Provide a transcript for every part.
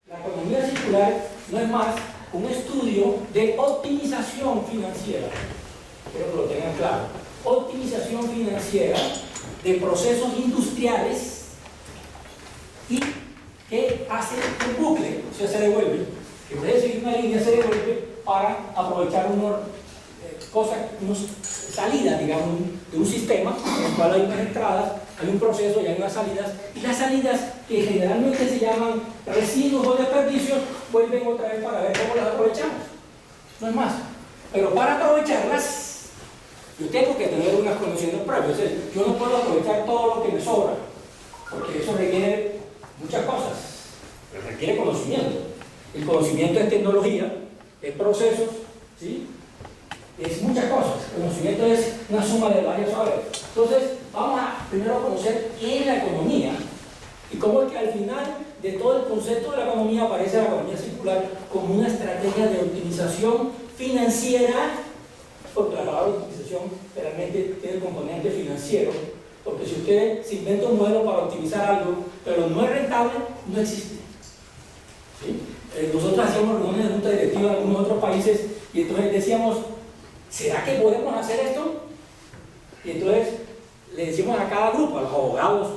La economía circular no es más un estudio de optimización financiera. Quiero que lo tengan claro. Optimización financiera de procesos industriales y que hace un bucle, o sea, se devuelve, que en vez de seguir una línea se devuelve para aprovechar unas salidas, digamos, de un sistema en el cual hay unas entradas, hay un proceso y hay unas salidas, y las salidas que generalmente se llaman residuos o desperdicios vuelven otra vez para ver cómo las aprovechamos. No es más. Pero para aprovecharlas, yo tengo que tener unas condiciones previas. Yo no puedo aprovechar todo lo que me sobra, porque eso requiere muchas cosas, requiere conocimiento. El conocimiento es tecnología, es procesos, ¿sí? Es muchas cosas. El conocimiento es una suma de varios saberes. Entonces, vamos a primero conocer qué es la economía y cómo es que al final de todo el concepto de la economía aparece la economía circular como una estrategia de optimización financiera, porque la palabra optimización realmente tiene el componente financiero, porque si usted se inventa un modelo para optimizar algo, pero no es rentable, no existe. ¿Sí? Nosotros hacíamos reuniones de junta directiva en algunos otros países y entonces decíamos, ¿será que podemos hacer esto? Y entonces le decimos a cada grupo, a los abogados,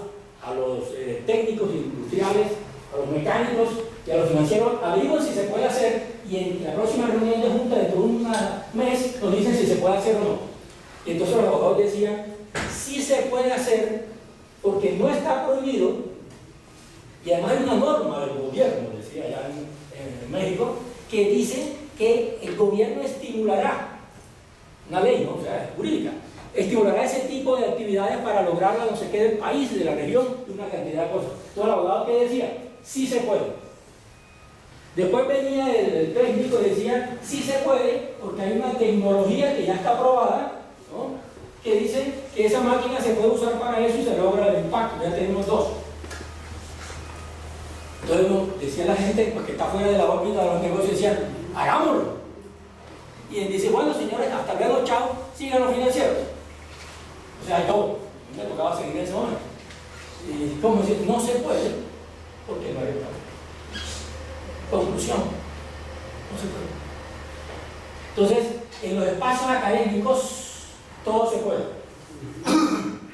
a los técnicos industriales, a los mecánicos y a los financieros, averigüen si se puede hacer y en la próxima reunión de junta dentro de un mes nos dicen si se puede hacer o no. Y entonces los abogados decían, sí se puede hacer porque no está prohibido y además hay una norma del gobierno, decía allá en México, que dice que el gobierno estimulará, una ley, ¿no? O sea, jurídica, estimulará ese tipo de actividades para lograr la no sé qué del país, de la región, de una cantidad de cosas. Entonces el abogado que decía, sí se puede. Después venía el técnico y decía, sí se puede, porque hay una tecnología que ya está aprobada, ¿no? Que dice que esa máquina se puede usar para eso y se logra el impacto. Ya tenemos dos. Entonces decía la gente, porque está fuera de la órbita de los negocios, decían, hagámoslo. Y él dice, bueno señores, hasta luego, chao, sigan los financieros. O sea, yo me tocaba seguir en ese momento. Y como decir, no se puede, porque no hay rentable. Conclusión, no se puede. Entonces, en los espacios académicos, todo se puede.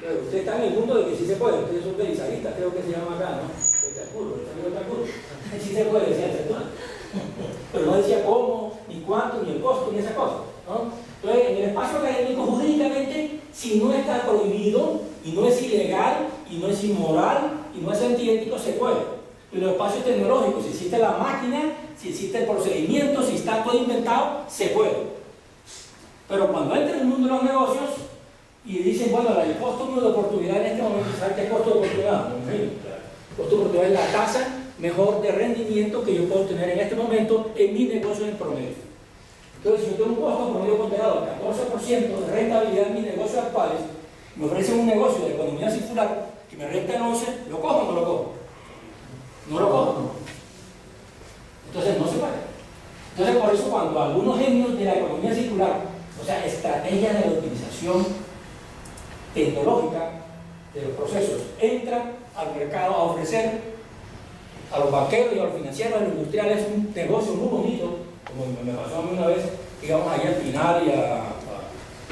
Pero usted está en el mundo de que sí se puede, ustedes son belizaristas, creo que se llama acá, ¿no? Sí se puede, decía el sector. Pero no decía cómo, ni cuánto, ni el costo, ni esa cosa, ¿no? Entonces, en el espacio académico, jurídicamente, si no está prohibido, y no es ilegal, y no es inmoral, y no es antiético, se puede. En los espacios tecnológicos, si existe la máquina, si existe el procedimiento, si está todo inventado, se puede. Pero cuando entra en el mundo de los negocios y dicen, bueno, el costo de oportunidad en este momento, ¿sabes qué es costo de oportunidad? El costo de oportunidad es la tasa mejor de rendimiento que yo puedo tener en este momento en mi negocio en promedio. Entonces, si yo tengo un costo promedio ponderado del 14% de rentabilidad en mis negocios actuales, me ofrecen un negocio de economía circular que me renta el 11%, ¿lo cojo o no lo cojo? No lo cojo. Entonces no se puede. Entonces por eso cuando algunos genios de la economía circular, o sea, estrategia de la optimización tecnológica de los procesos, entran al mercado a ofrecer a los banqueros y a los financieros, a los industriales un negocio muy bonito, como me pasó a mí una vez, digamos allá al final y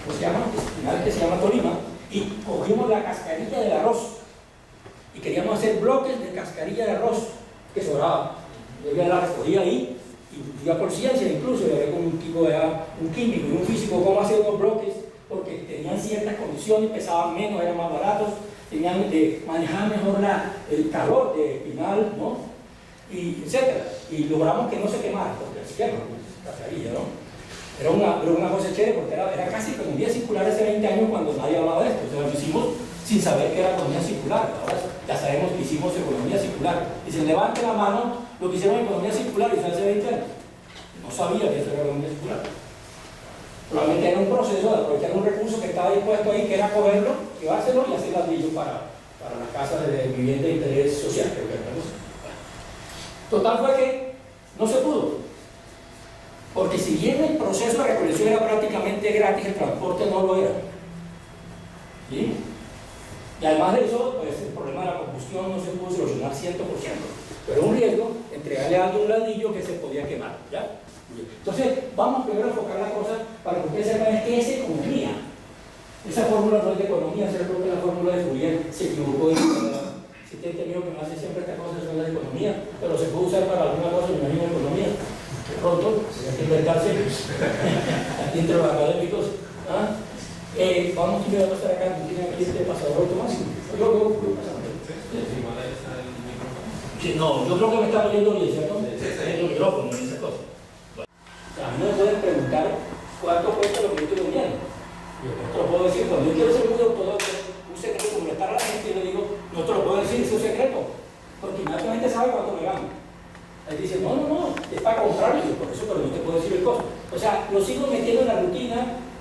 ¿cómo se llama? El final que se llama Tolima, y cogimos la cascarilla del arroz y queríamos hacer bloques de cascarilla de arroz que sobraba. Yo ya la recogía ahí y ya por ciencia incluso, yo hablé con un tipo de un químico y un físico cómo hacer unos bloques, porque tenían ciertas condiciones, pesaban menos, eran más baratos, manejaban mejor el calor de final, ¿no? Y etcétera. Y logramos que no se quemara, porque se quema, cascarilla, ¿no? Era una cosa chévere porque era casi economía circular hace 20 años cuando nadie hablaba de esto. O sea, lo hicimos sin saber que era economía circular. Ahora ya sabemos que hicimos economía circular. Y se levante la mano lo que hicieron en economía circular y hace 20 años. No sabía que eso era economía circular. Probablemente era un proceso de aprovechar un recurso que estaba dispuesto ahí, que era cogerlo, llevárselo y hacer ladrillo para las casas de vivienda de interés social, creo que era, ¿no? Total fue que no se pudo. Porque si bien el proceso de recolección era prácticamente gratis, el transporte no lo era. ¿Sí? Y además de eso, pues el problema de la combustión no se pudo solucionar 100%, pero un riesgo entregarle a alguien un ladrillo que se podía quemar, ¿ya? Entonces, vamos primero a enfocar la cosa para que ustedes sepan qué es economía. Esa fórmula no es de economía, se creo que la fórmula de Fourier se equivocó. Si te he entendido que me hace siempre esta cosa es la de economía, pero se puede usar para alguna cosa, me imagino, economía. De pronto, hay que inventarse entre los académicos. ¿Ah? Vamos a pasar acá, tiene aquí este pasador automático. Yo pasando. Sí, no, yo creo que me está oyendo bien, ¿cierto? El micrófono y esas cosas. A mí me pueden preguntar cuánto cuesta lo que yo estoy vendiendo. Yo no te lo puedo decir, cuando yo quiero ser muy ortodoxo, un secreto, molestar a la gente, yo le digo, no te lo puedo decir, es un secreto, porque inmediatamente sabe cuánto me gano. Él dice, no, es para comprarlo, y yo, por eso, pero no te puedo decir el costo. O sea, lo sigo metiendo en la rutina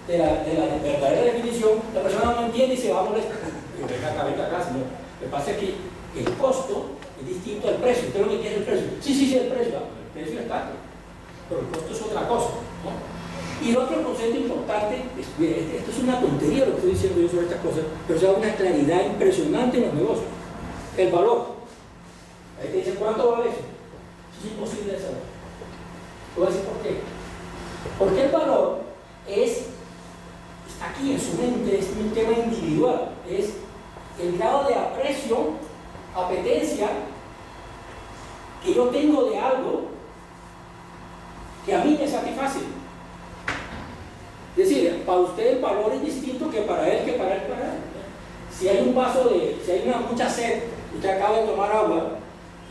de la verdadera definición, la persona no entiende y se va a molestar. Yo, venga acá, señor. Lo que pasa es que el costo es distinto al precio. ¿Usted lo que quiere es el precio? Sí, el precio. El precio está, pero el costo es otra cosa, ¿no? Y el otro concepto importante, esto es una tontería lo que estoy diciendo yo sobre estas cosas, pero se da una claridad impresionante en los negocios. El valor. Ahí te dicen, ¿cuánto vale eso? Es imposible de saber. Voy a decir por qué. Porque el valor está aquí en su mente, es un tema individual, es el grado de aprecio, apetencia que yo tengo de algo que a mí me satisface. Es decir, para usted el valor es distinto que para él, para él. Si hay un vaso si hay mucha sed, usted acaba de tomar agua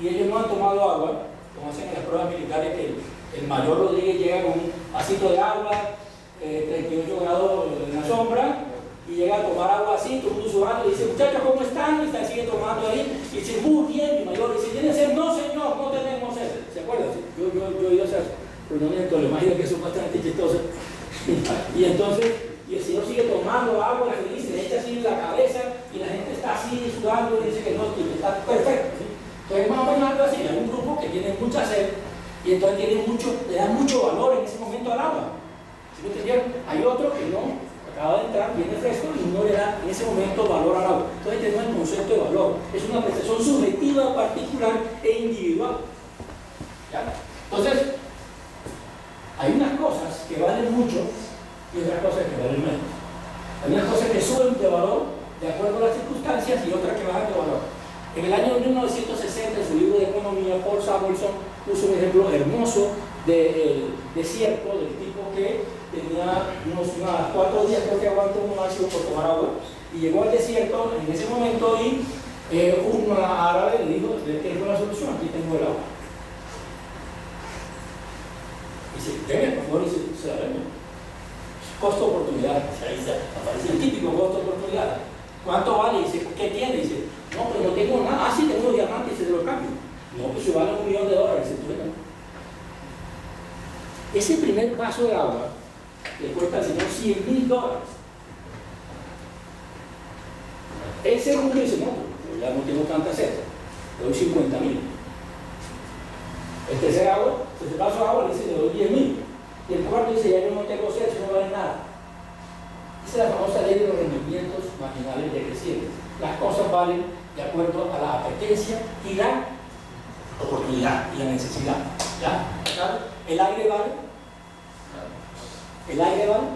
y ellos no han tomado agua, como hacen en las pruebas militares, que el mayor Rodríguez llega con un vasito de agua, 38 grados en la sombra, y llega a tomar agua así, todo el mundo sudando, y dice, muchachos, ¿cómo están? Y sigue tomando ahí, y dice, muy bien, mi mayor, dice, ¿tiene sed? No, señor, no tenemos sed. ¿Se acuerdan? Yo he ido a esas reuniones de Ptolemaida que son bastante chistosas. Y entonces, y el señor sigue tomando agua, feliz, le echa así en la cabeza, y la gente está así sudando, y dice que no, que está perfecto, ¿sí? Entonces, más o menos algo así, hay un grupo que tiene mucha sed, y entonces le da mucho valor en ese momento al agua. ¿Sí me entendieron? Hay otro que no, acaba de entrar, viene fresco, y no le da en ese momento valor al agua. Entonces tenemos el concepto de valor. Es una apreciación subjetiva, particular e individual. ¿Ya? Entonces, hay unas cosas que valen mucho y otras cosas que valen menos. Hay unas cosas que suben de valor de acuerdo a las circunstancias y otras que bajan de valor. En el año 1960, en su libro de economía, Paul Samuelson puso un ejemplo hermoso del desierto, del tipo que tenía unos 4 días, creo que aguantó un máximo por tomar agua, y llegó al desierto en ese momento y un árabe le dijo, tengo la solución, aquí tengo el agua. Y dice, venga, por favor, y se la vende. Costo-oportunidad, ahí aparece el típico costo-oportunidad. ¿Cuánto vale? Y dice, ¿qué tiene? Y dice, no, pero no tengo nada. Ah, sí, tengo diamantes y se lo cambio. No, pues si vale $1 millón. Ese primer vaso de agua le cuesta al señor $100,000. El segundo dice, no, yo ya no tengo tanta sed, le doy $50,000. El tercer vaso de agua le dice, le doy $10,000. Y el cuarto dice, ya yo no tengo sed, eso no vale nada. Esa es la famosa ley de los rendimientos marginales decrecientes. Las cosas valen de acuerdo a la apetencia y la oportunidad y la necesidad. ¿Ya? ¿El aire vale? ¿El aire vale?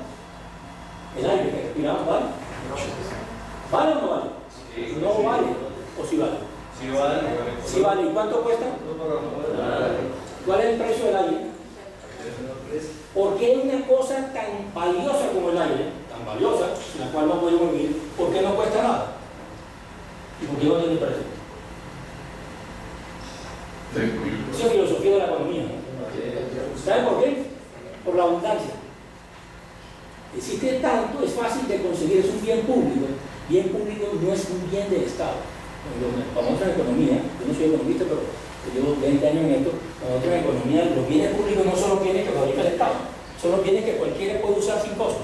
¿El aire que respiramos vale? ¿Vale o no vale? No vale. ¿O sí vale? Sí vale. Sí vale. ¿Y cuánto cuesta? ¿Cuál es el precio del aire? ¿Por qué una cosa tan valiosa como el aire, tan valiosa, sin la cual no podemos vivir, por qué no cuesta nada? ¿Y por qué no tiene precio? Esa es filosofía de la economía. ¿Saben por qué? Por la abundancia. Existe tanto, es fácil de conseguir, es un bien público. Bien público no es un bien del Estado. Cuando nosotros en economía, yo no soy economista, pero llevo 20 años en esto, cuando nosotros en economía, los bienes públicos no son los bienes que fabrica el Estado, son los bienes que cualquiera puede usar sin costo.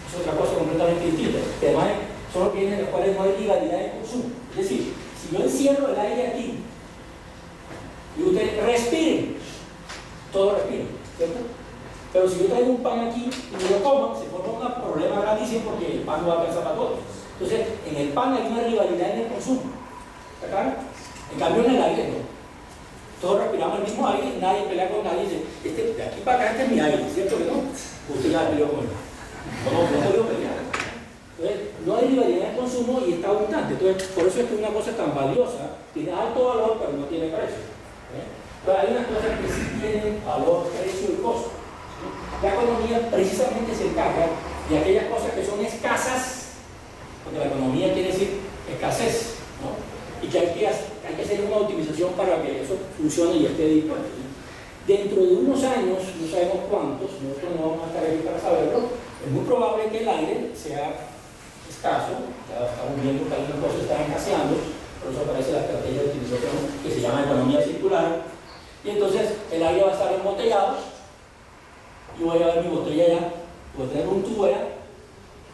Es otra cosa completamente distinta. Además, son los bienes en los cuales no hay rivalidad de consumo. Es decir, si yo encierro el aire aquí y ustedes respiren, todos respiran, ¿cierto? Pero si yo traigo un pan aquí y me lo coman, se forma un problema grandísimo porque el pan no va a alcanzar para todos. Entonces, en el pan hay una rivalidad en el consumo. ¿Está claro? En cambio, en el aire no. Todos respiramos el mismo aire, nadie pelea con nadie. Dice, de aquí para acá este es mi aire, ¿cierto que no? Usted ya peleó con él. No puedo pelear. Entonces, no hay rivalidad en el consumo y está abundante. Entonces, por eso es que una cosa tan valiosa tiene alto valor, pero no tiene precio. Pero hay unas cosas que sí tienen valor, precio y costo. La economía precisamente se encarga de aquellas cosas que son escasas, porque la economía quiere decir escasez, ¿no? Y que hay que hacer una optimización para que eso funcione y esté dispuesto. Dentro de unos años, no sabemos cuántos, nosotros no vamos a estar aquí para saberlo, es muy probable que el aire sea escaso. Ya estamos viendo que algunas cosas están escaseando, por eso aparece la estrategia de utilización que se llama economía circular. Y entonces el aire va a estar embotellado. Yo voy a ver mi botella ya, voy a tener un tubo ya.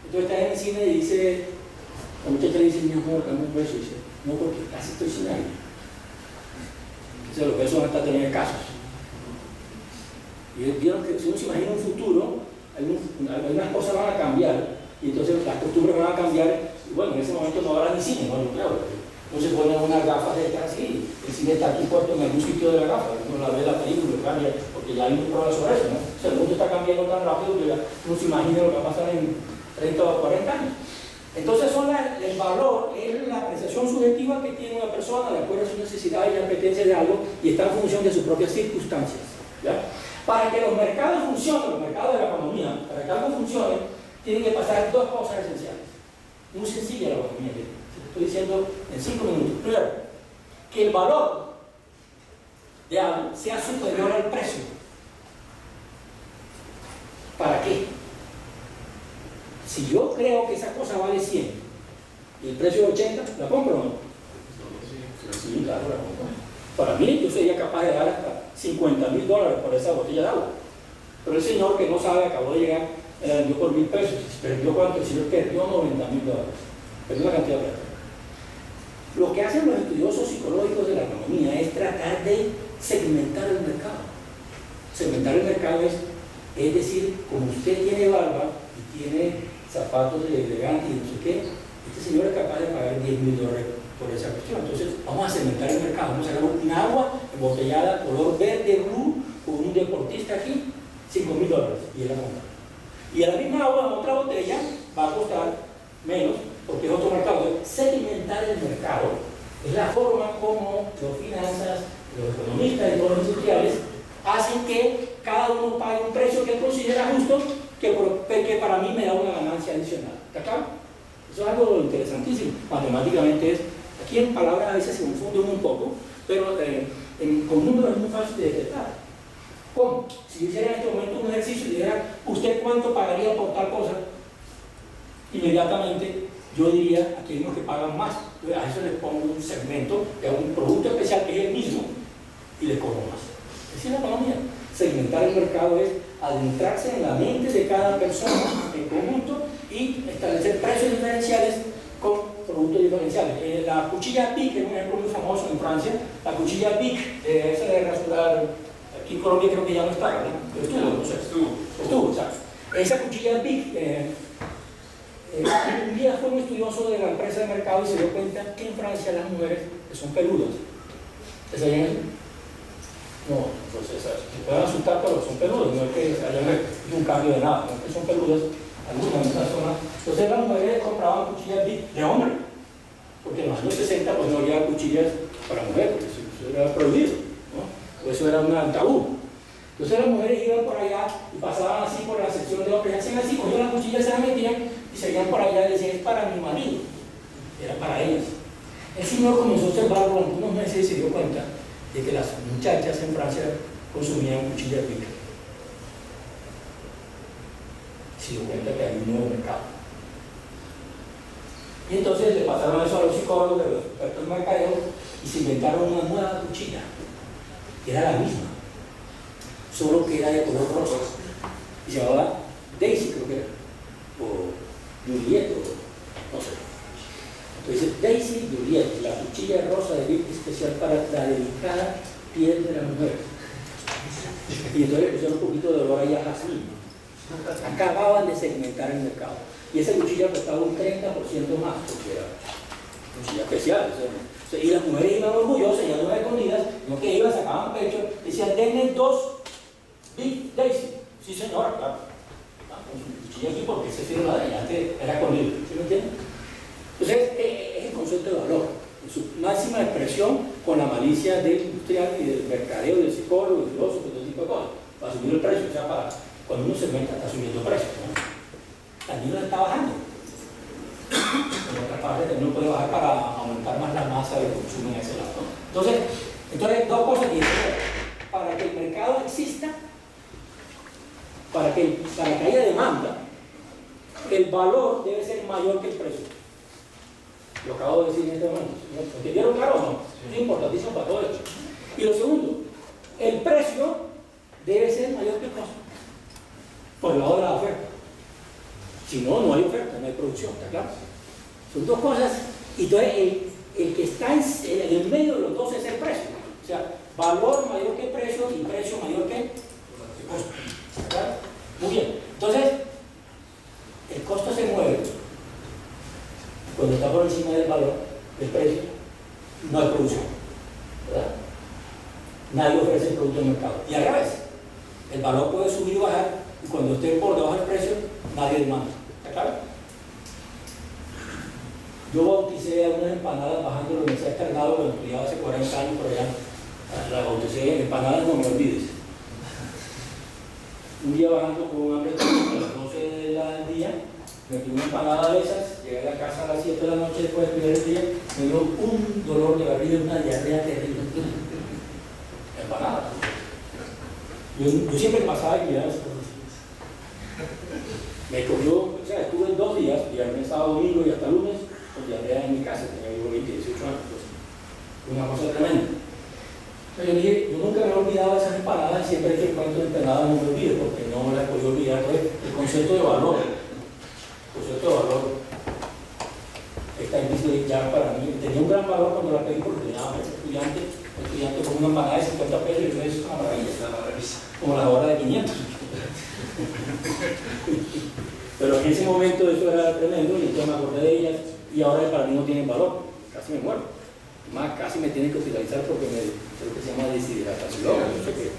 Entonces está en el cine y dice, la muchacha le dice, mi amor, dame un beso. Y dice, no, porque casi estoy sin aire. Entonces los besos van a estar teniendo casos. Y vieron que si uno se imagina un futuro, algunas cosas van a cambiar, y entonces las costumbres van a cambiar, y bueno, en ese momento no habrá ni cine, no, claro. Entonces ponen unas gafas detrás y el cine está aquí puesto en algún sitio de la gafa, uno la ve la película y cambia, porque ya hay un programa sobre eso, ¿no? O sea, el mundo está cambiando tan rápido que ya uno se imagina lo que va a pasar en 30 o 40 años. Entonces el valor es la apreciación subjetiva que tiene una persona de acuerdo a sus necesidades y apetencias de algo y está en función de sus propias circunstancias, ¿ya? Para que los mercados funcionen, los mercados de la economía, para que algo funcione, tienen que pasar dos cosas esenciales. Muy sencilla la economía, estoy diciendo en 5 minutos. Primero, que el valor de algo sea superior al precio. ¿Para qué? Si yo creo que esa cosa vale 100 y el precio es 80, ¿la compro o no? Sí, claro, la compro. Para mí, yo sería capaz de dar hasta $50,000 por esa botella de agua. Pero el señor que no sabe, acabó de llegar, me la vendió por $1,000. ¿Perdió cuánto? El señor perdió $90,000. Perdió una cantidad de plata. Lo que hacen los estudiosos psicológicos de la economía es tratar de segmentar el mercado. Segmentar el mercado es decir, como usted tiene barba y tiene zapatos elegantes y no sé qué, este señor es capaz de pagar $10,000 por esa cuestión. Entonces vamos a segmentar el mercado, vamos a sacar un agua embotellada color verde blue con un deportista aquí, $5,000 y él la compra. Y a la misma agua en otra botella va a costar menos porque es otro mercado. Segmentar el mercado es la forma como las finanzas, los economistas y todos los industriales hacen que cada uno pague un precio que él considera justo, que para mí me da una ganancia adicional. ¿Está claro? Eso es algo interesantísimo. Matemáticamente aquí en palabras a veces se confunden un poco, pero con números es muy fácil de detectar. ¿Cómo? Si yo hiciera en este momento un ejercicio y dijera, ¿usted cuánto pagaría por tal cosa? Inmediatamente yo diría, aquí hay unos que pagan más. Entonces, a eso les pongo un segmento de un producto especial que es el mismo y les cobro más. Esa es la economía. Segmentar el mercado es adentrarse en la mente de cada persona en conjunto y establecer precios diferenciales con productos diferenciales. La cuchilla Bic es un ejemplo muy famoso en Francia. La cuchilla Bic, esa de rasurar, aquí en Colombia creo que ya no está, ¿verdad? Estuvo, ¿sabes? Esa cuchilla Bic, un día fue un estudioso de la empresa de mercado y se dio cuenta que en Francia las mujeres que son peludas, ¿se sabían eso? No, entonces se pueden asustar, pero son peludas, no es que haya un cambio de nada, no es que son peludas, algunas en esa zona. Entonces las mujeres compraban cuchillas de hombre, porque en los años 60 pues no había cuchillas para mujeres, porque eso era prohibido, ¿no? Pues eso era un tabú. Entonces las mujeres iban por allá y pasaban así por la sección de hombres, hacían así, cogían las cuchillas, se las metían y seguían por allá y decían, es para mi marido, era para ellas. El señor comenzó a observar durante unos meses y se dio cuenta de que las muchachas en Francia consumían cuchillas Bic. Se dio cuenta que había un nuevo mercado. Y entonces le pasaron eso a los psicólogos, a los expertos en mercadeo, y se inventaron una nueva cuchilla, que era la misma, solo que era de color rosa, y se llamaba Daisy, creo que era, o Juliet, o no sé. Entonces, Daisy Juliet, la cuchilla rosa de Bic especial para la delicada piel de la mujer. Y entonces le pusieron un poquito de olor ahí a jazmín. Acababan de segmentar el mercado. y esa cuchilla costaba un 30% más, porque era cuchilla especial. O sea, y las mujeres iban orgullosas, ya no iban escondidas, no que iban, sacaban pecho, decían, denme 2 Big Daisy. Sí, señora, claro. Con su cuchilla aquí, porque ese sí era de ella, antes era escondido. ¿Sí me entienden? Entonces, es el concepto de valor, en su máxima expresión, con la malicia del industrial y del mercadeo, del psicólogo, del filósofo, todo tipo de cosas, para subir el precio. O sea, para cuando uno se meta, está subiendo el precio, ¿no? También lo está bajando. En otra parte, también lo puede bajar para aumentar más la masa de consumo en ese lado, ¿no? Entonces, dos cosas que para que el mercado exista, para que haya demanda, el valor debe ser mayor que el precio. Lo acabo de decir en este momento. ¿Entendieron claro o no? Es importantísimo para todo esto. Y lo segundo, el precio debe ser mayor que el costo, por el lado de la oferta. Si no, no hay oferta, no hay producción, ¿está claro? Son dos cosas. Y entonces el que está en el medio de los dos es el precio. O sea, valor mayor que precio y precio mayor que costo. ¿Está claro? Muy bien. Entonces, el costo se mueve cuando está por encima del valor, del precio, no hay producción, ¿verdad? Nadie ofrece el producto en el mercado. Y al revés, el valor puede subir y bajar, y cuando esté por debajo del precio, nadie demanda. ¿Está claro? Yo bauticé a unas empanadas bajando la Universidad de Carnado cuando estudiaba hace 40 años por allá. La bauticé en empanadas, no me olvides. Un día bajando con un hambre a las 12 del día, me pidió una empanada de esas, llegué a la casa a las 7 de la noche después de estudiar el día, me dio un dolor de barriga y una diarrea terrible. Empanada. Yo siempre pasaba y miraba esas cosas. Me cogió, o sea, estuve 2 días, viernes, sábado, domingo y hasta lunes, con diarrea en mi casa, tenía yo 20, 18 años, pues, una cosa tremenda. Entonces yo dije, yo nunca me he olvidado de esas empanadas, siempre que encuentro empanadas no me olvido, porque no me las podía olvidar. Entonces, el concepto de valor. El concepto de valor está difícil ya para mí. Tenía un gran valor cuando la pedí porque tenía estudiante con una empanada de 50 pesos y eso es una maravilla, como la hora de 500. Pero en ese momento eso era tremendo y entonces me acordé de ellas y ahora para mí no tienen valor, casi me muero. Más casi me tienen que hospitalizar porque creo que se llama deshidratación. No sé qué.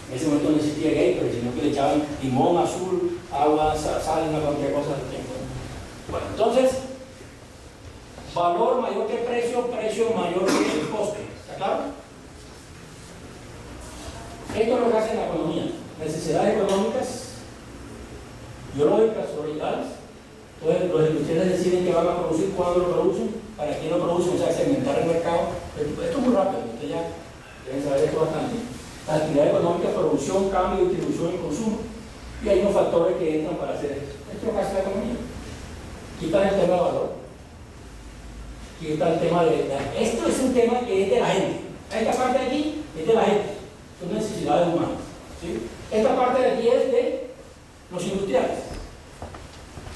En ese momento no existía Gatorade, sino que le echaban limón azul, agua, sal, una cualquier cosa al tiempo. Bueno, entonces, valor mayor que precio, precio mayor que el coste. ¿Está claro? Esto es lo que hace la economía. Necesidades económicas, biológicas, sociales. Entonces, los industriales deciden que van a producir, cuándo lo producen, para quién lo producen, o sea, segmentar el mercado. Esto es muy rápido, ustedes ya deben saber esto bastante. Las actividades económicas, producción, cambio, distribución y consumo. Y hay unos factores que entran para hacer esto. Esto es lo que hace la economía. Aquí está el tema de valor. Aquí está el tema de... Esto es un tema que es de la gente. Esta parte de aquí es de la gente. Son necesidades humanas. ¿Sí? Esta parte de aquí es de los industriales.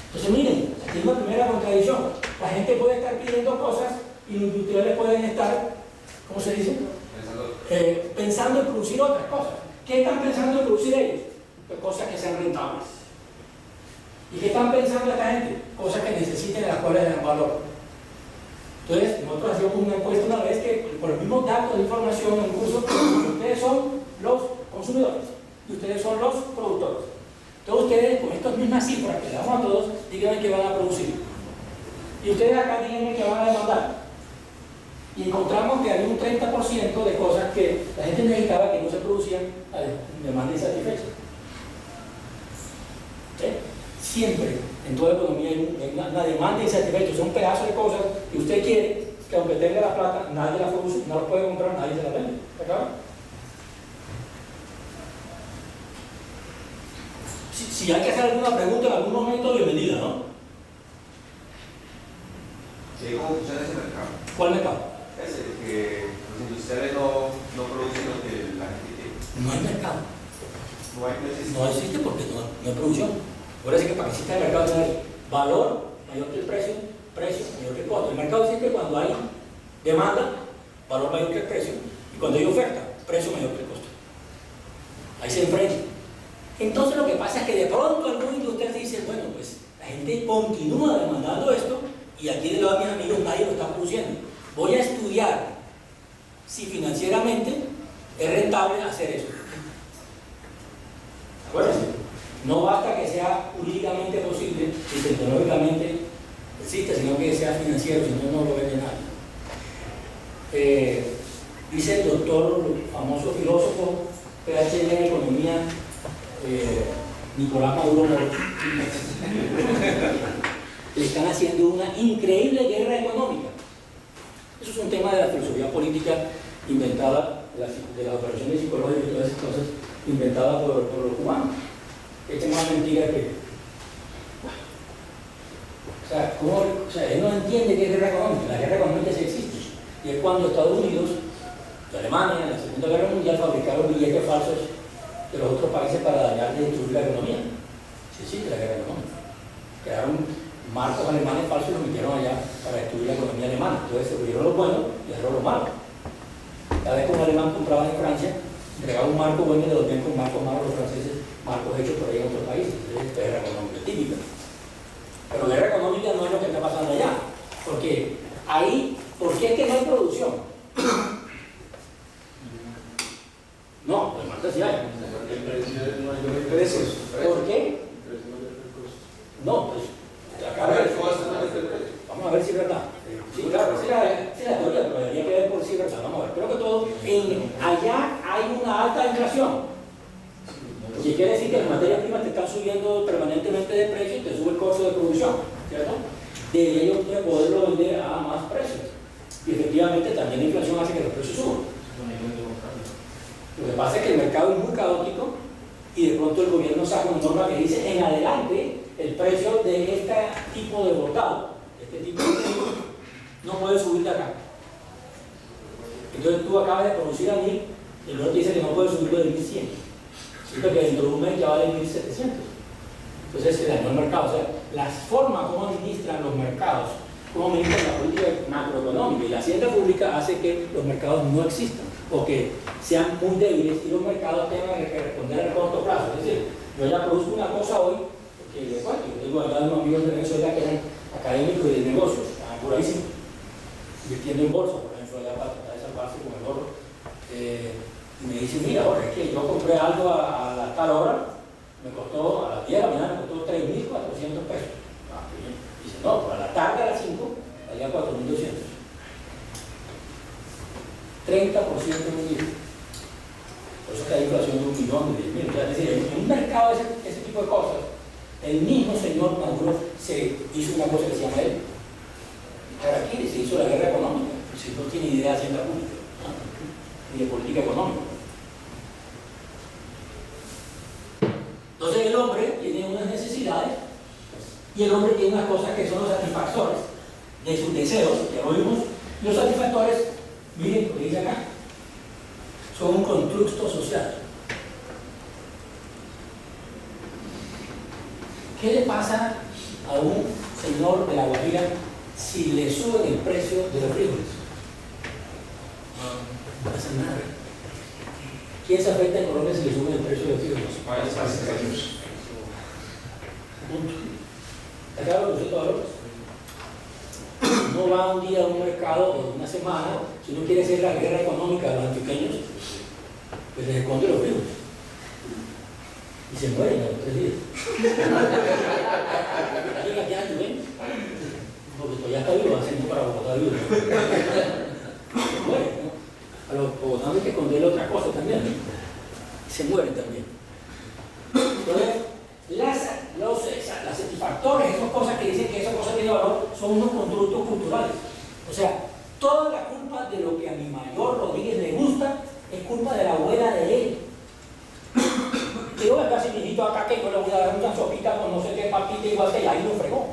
Entonces miren, aquí es una primera contradicción. La gente puede estar pidiendo cosas y los industriales pueden estar, ¿cómo se dice? Pensando en producir otras cosas. ¿Qué están pensando en producir ellos? Pues cosas que sean rentables. ¿Y qué están pensando esta gente? Cosas que necesiten, las cuales den valor. Entonces, nosotros hacíamos una encuesta una vez que, por los mismos datos de información en el curso, ustedes son los consumidores y ustedes son los productores. Entonces, ustedes, con estas mismas cifras que le damos a todos, díganme que van a producir. Y ustedes acá díganme que van a demandar. Y encontramos que había un 30% de cosas que la gente necesitaba que no se producían a demanda insatisfecha. Siempre en toda economía hay una demanda insatisfecha, son pedazos de cosas que usted quiere, que aunque tenga la plata, nadie la produce, no la puede comprar, nadie se la vende. ¿Está claro? Si hay que hacer alguna pregunta en algún momento, bienvenida, ¿no? Sí, ¿cómo funciona ese mercado? ¿Cuál mercado? Ese, que los industriales no producen lo que la gente quiere. No hay mercado. No existe porque no hay producción. Por eso es que para que exista el mercado tiene valor mayor que el precio, precio mayor que el costo. El mercado existe cuando hay demanda, valor mayor que el precio, y cuando hay oferta, precio mayor que el costo. Ahí se enfrenta. Entonces lo que pasa es que de pronto algún industrial dice, bueno, pues La gente continúa demandando esto y aquí de lado de mis amigos nadie lo está produciendo. Voy a estudiar si financieramente es rentable hacer eso. Acuérdense, no basta que sea jurídicamente posible y tecnológicamente existe, sino que sea financiero, si no, no lo vende nadie. Dice el doctor, famoso filósofo, PhD en economía, Nicolás Maduro Moro, le están haciendo una increíble guerra económica. Eso es un tema de la filosofía política inventada, de las operaciones psicológicas y todas esas cosas, inventada por los cubanos. Esta es más mentira que... O sea, él no entiende qué es guerra económica. La guerra económica sí existe. Y es cuando Estados Unidos y Alemania, en la Segunda Guerra Mundial, fabricaron billetes falsos de los otros países para dañar y destruir la economía. Sí existe la guerra económica. Crearon marcos alemanes falsos y los metieron allá para destruir la economía alemana. Entonces se cogieron los buenos y dejaron los malos. Cada vez que un alemán compraba en Francia, entregaba un marco bueno y le devolvían con marcos malos los franceses, marcos hechos por ahí en otros países. Entonces, esta es guerra económica típica. Pero guerra económica no es lo que está pasando allá. Porque ahí, ¿por qué es que no hay producción? No, pues más sí hay. ¿Por qué? No, pues vamos a ver si es verdad. Sí, claro, sí la teoría, pero debería que ver por si es verdad. Vamos a ver. Creo que todo, allá hay una alta inflación. Y quiere decir que las materias primas te están subiendo permanentemente de precio y te sube el costo de producción, ¿cierto? De ellos poderlo vender a más precios. Y efectivamente también la inflación hace que los precios suban. Lo que pasa es que el mercado es muy caótico y de pronto el gobierno saca una norma que dice en adelante el precio de este tipo de bordado, este tipo de producto, no puede subir de acá. Entonces tú acabas de producir a 1000 y luego te dice que no puede subirlo de 1100. Siento que dentro de un mes ya vale 1700. Entonces se dañó el mercado. O sea, las formas como administran los mercados, como administran la política macroeconómica y la hacienda pública hace que los mercados no existan o que sean muy débiles y los mercados tengan que responder a corto plazo. Es decir, yo ya produzco una cosa hoy, porque les cuento, yo tengo acá unos amigos de Venezuela que eran académicos y de negocios, estaban por ahí invirtiendo en bolsa, por ejemplo, allá para tratar de salvarse con el oro. Y me dicen, mira, ahora es que yo compré algo a la tal hora, me costó, a las 10 de la mañana me costó 3.400 pesos. Dice, no, pues a la tarde a las 5 valía 4.200. 30% en un día. Por eso que hay inflación de 1 millón, de 10.000. O sea, es decir, en un mercado de ese tipo de cosas, el mismo señor Maduro se hizo una cosa que se llama él. Aquí se hizo la guerra económica. Si no tiene idea de hacienda pública, ¿no? Ni de política económica. Entonces el hombre tiene unas necesidades y el hombre tiene unas cosas que son los satisfactores de sus deseos, ya lo vimos. Los satisfactores, miren lo que dice acá, son un constructo social. ¿Qué le pasa a un señor de La Guajira si le suben el precio de los frijoles? No pasa nada. ¿Quién se afecta en Colombia si le suben el precio de los frijoles? Punto. ¿Está claro lo que usted valora? No va un día a un mercado o una semana, si uno quiere hacer la guerra económica de los antioqueños, pues les esconde los frijoles. Y se mueren a los 3 días. Llega aquí a Juven, porque todavía está vivo, haciendo para Bogotá vivo. Se mueren, ¿no? A los bogotanos hay que esconderle otra cosa también, ¿no? Y se mueren también. Entonces, las satisfactores, esas cosas que dicen que esa cosa tiene valor, son unos constructos culturales. O sea, toda la culpa de lo que a mi mayor Rodríguez le gusta es culpa de la abuela de él. Yo venga, si viejito acá que yo le voy a dar una sopita con no sé qué papita igual que ahí lo fregó.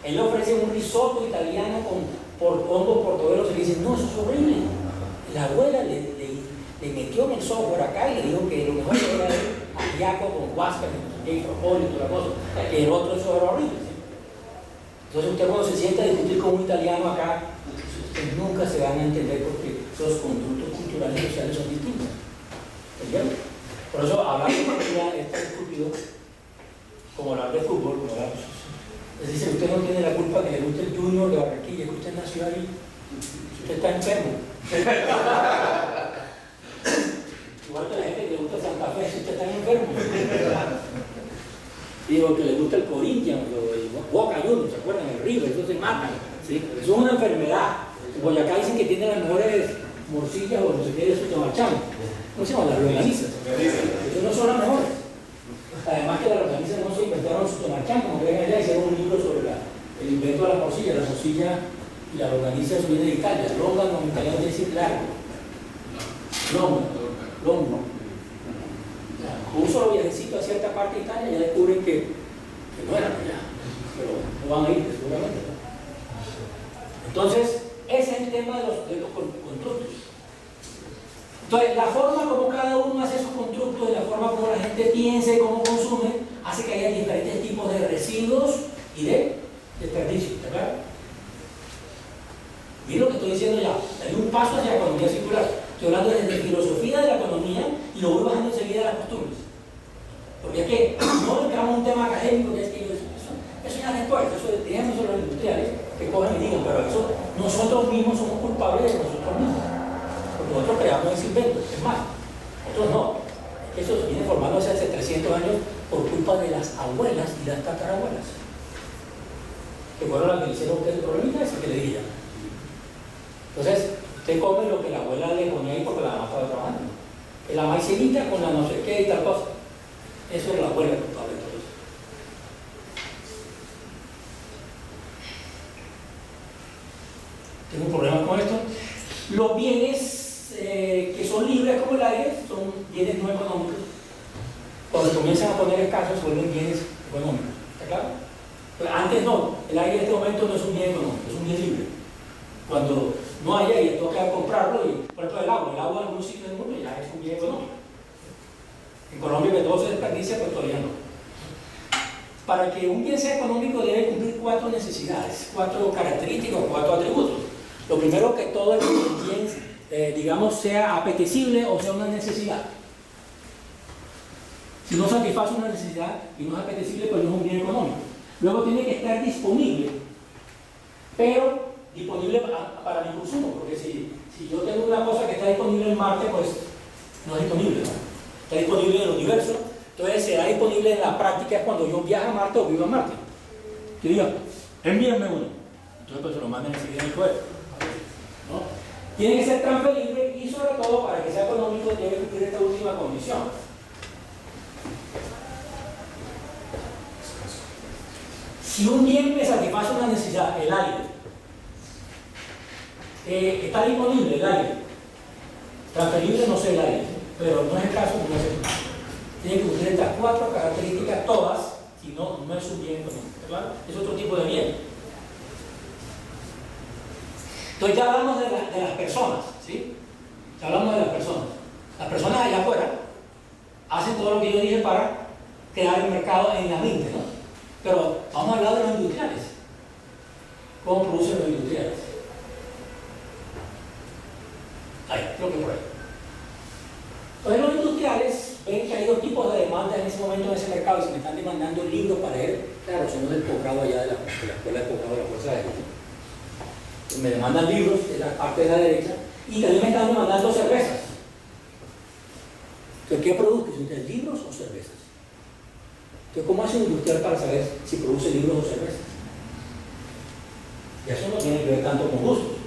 Él le ofrece un risotto italiano por hongos portobelos y le dice, no, eso es horrible. La abuela le metió en el software acá y le dijo que lo mejor era ajiaco con huasca, y propóleo y toda la cosa, que el otro eso era horrible. ¿Sí? Entonces usted cuando se sienta a discutir con un italiano acá, ustedes nunca se van a entender porque los constructos culturales y sociales son distintos. ¿Entiendes? Por eso hablar de economía es tan estúpido como hablar de fútbol, como hablar, les dice, usted no tiene la culpa que le guste el Junior de Barranquilla, que usted nació ahí, usted está enfermo. Igual que la gente que le gusta Santa Fe, si usted está enfermo. Digo, que le gusta el Corinthians, el Boca Juniors, ¿se acuerdan? El River, eso se matan. ¿Sí? Eso es una enfermedad. En Boyacá dicen que tiene las mejores morcillas o no sé qué de su tomarchán. ¿Cómo se llaman? Las longanizas. Esas no son las mejores. Además que las longanizas no se inventaron su tomarchán, como creen allá, hicieron un libro sobre el invento de las morcillas. La morcilla y la longaniza eso viene de Italia. Longa no en italiano quiere decir largo. Longo. Un solo viajecito a cierta parte de Italia ya descubren que no eran allá, pero no van a ir seguramente. Entonces, ese es el tema de los constructos. Entonces, la forma como cada uno hace sus constructos y la forma como la gente piensa y cómo consume hace que haya diferentes tipos de residuos y de desperdicios, ¿está claro? Miren lo que estoy diciendo ya, hay un paso hacia la economía circular. Estoy hablando desde filosofía de la economía y lo voy bajando enseguida a las costumbres. Porque es que no entramos en un tema académico que es que eso ya después, eso digamos sobre los industriales, que cojan y digan, pero eso nosotros mismos somos culpables de nosotros mismos. Porque nosotros creamos ese invento, es más, nosotros no. Eso se viene formándose hace 300 años por culpa de las abuelas y las tatarabuelas. Que fueron las que le hicieron ustedes el problemita ese que le dije. Entonces, usted come lo que la abuela le ponía ahí porque la mamá estaba trabajando. La maicenita con la no sé qué y tal cosa. Eso es la abuela culpable de todo eso. Tengo un problema con esto. Los bienes que son libres como el aire son bienes no económicos. Cuando se comienzan a poner escasos, se vuelven bienes económicos. ¿Está claro? Pero antes no. El aire en este momento no es un bien económico, es un bien libre. Cuando no hay aire, toca comprarlo y, por ejemplo, el agua en algún sitio del mundo ya es un bien económico. En Colombia, que todo se desperdicia, pues todavía no. Para que un bien sea económico debe cumplir 4 necesidades, 4 características, 4 atributos. Lo primero, que todo el bien, digamos, sea apetecible o sea una necesidad. Si no satisface una necesidad y no es apetecible, pues no es un bien económico. Luego tiene que estar disponible, pero disponible para mi consumo, porque si yo tengo una cosa que está disponible en Marte, pues no es disponible, ¿no? Está disponible en el universo, entonces será disponible en la práctica cuando yo viaje a Marte o viva a Marte. Que diga, envíenme uno, entonces pues se lo manden enseguida en el cohete, ¿no? Tiene que ser transferible y sobre todo para que sea económico debe cumplir esta última condición. Si un bien me satisface una necesidad, el aire, está disponible el aire, transferible no sé el aire, pero no es el caso, no es el caso. Tiene que cumplir estas 4 características todas, si no, no es un bien económico, ¿verdad? Es otro tipo de bien. Entonces ya hablamos de las personas, ¿sí? Ya hablamos de las personas. Las personas allá afuera hacen todo lo que yo dije para crear el mercado en la mente, ¿no? Pero vamos a hablar de los industriales. ¿Cómo producen los industriales? Ahí, creo que por ahí. Entonces los industriales ven que hay 2 tipos de demandas en ese momento en ese mercado y se me están demandando libros para leer. Claro, somos del posgrado allá de la escuela de posgrado de la Fuerza Aérea. Me demandan libros de la parte de la derecha y también me están demandando cervezas. Entonces, ¿qué produce? ¿Libros o cervezas? Entonces, ¿cómo hace un industrial para saber si produce libros o cervezas? Y eso no tiene que ver tanto con gustos,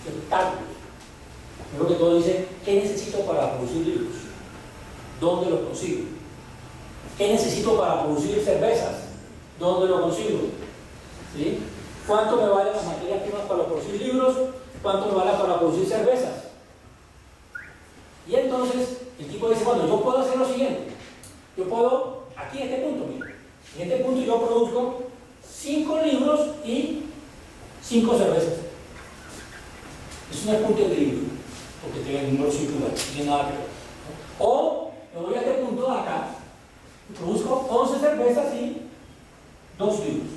es cálculos. Primero que todo dice, ¿qué necesito para producir libros? ¿Dónde los consigo? ¿Qué necesito para producir cervezas? ¿Dónde lo consigo? ¿Sí? ¿Cuánto me valen las materias primas para producir libros? ¿Cuánto me vale para producir cervezas? Y entonces, el tipo dice, bueno, yo puedo hacer lo siguiente. Yo puedo, aquí en este punto, mira, en este punto yo produzco 5 libros y 5 cervezas. Eso no es punto de equilibrio, porque tiene el número circular, no tiene nada que ver. O me voy a este punto de acá y produzco 11 cervezas y 2 libros.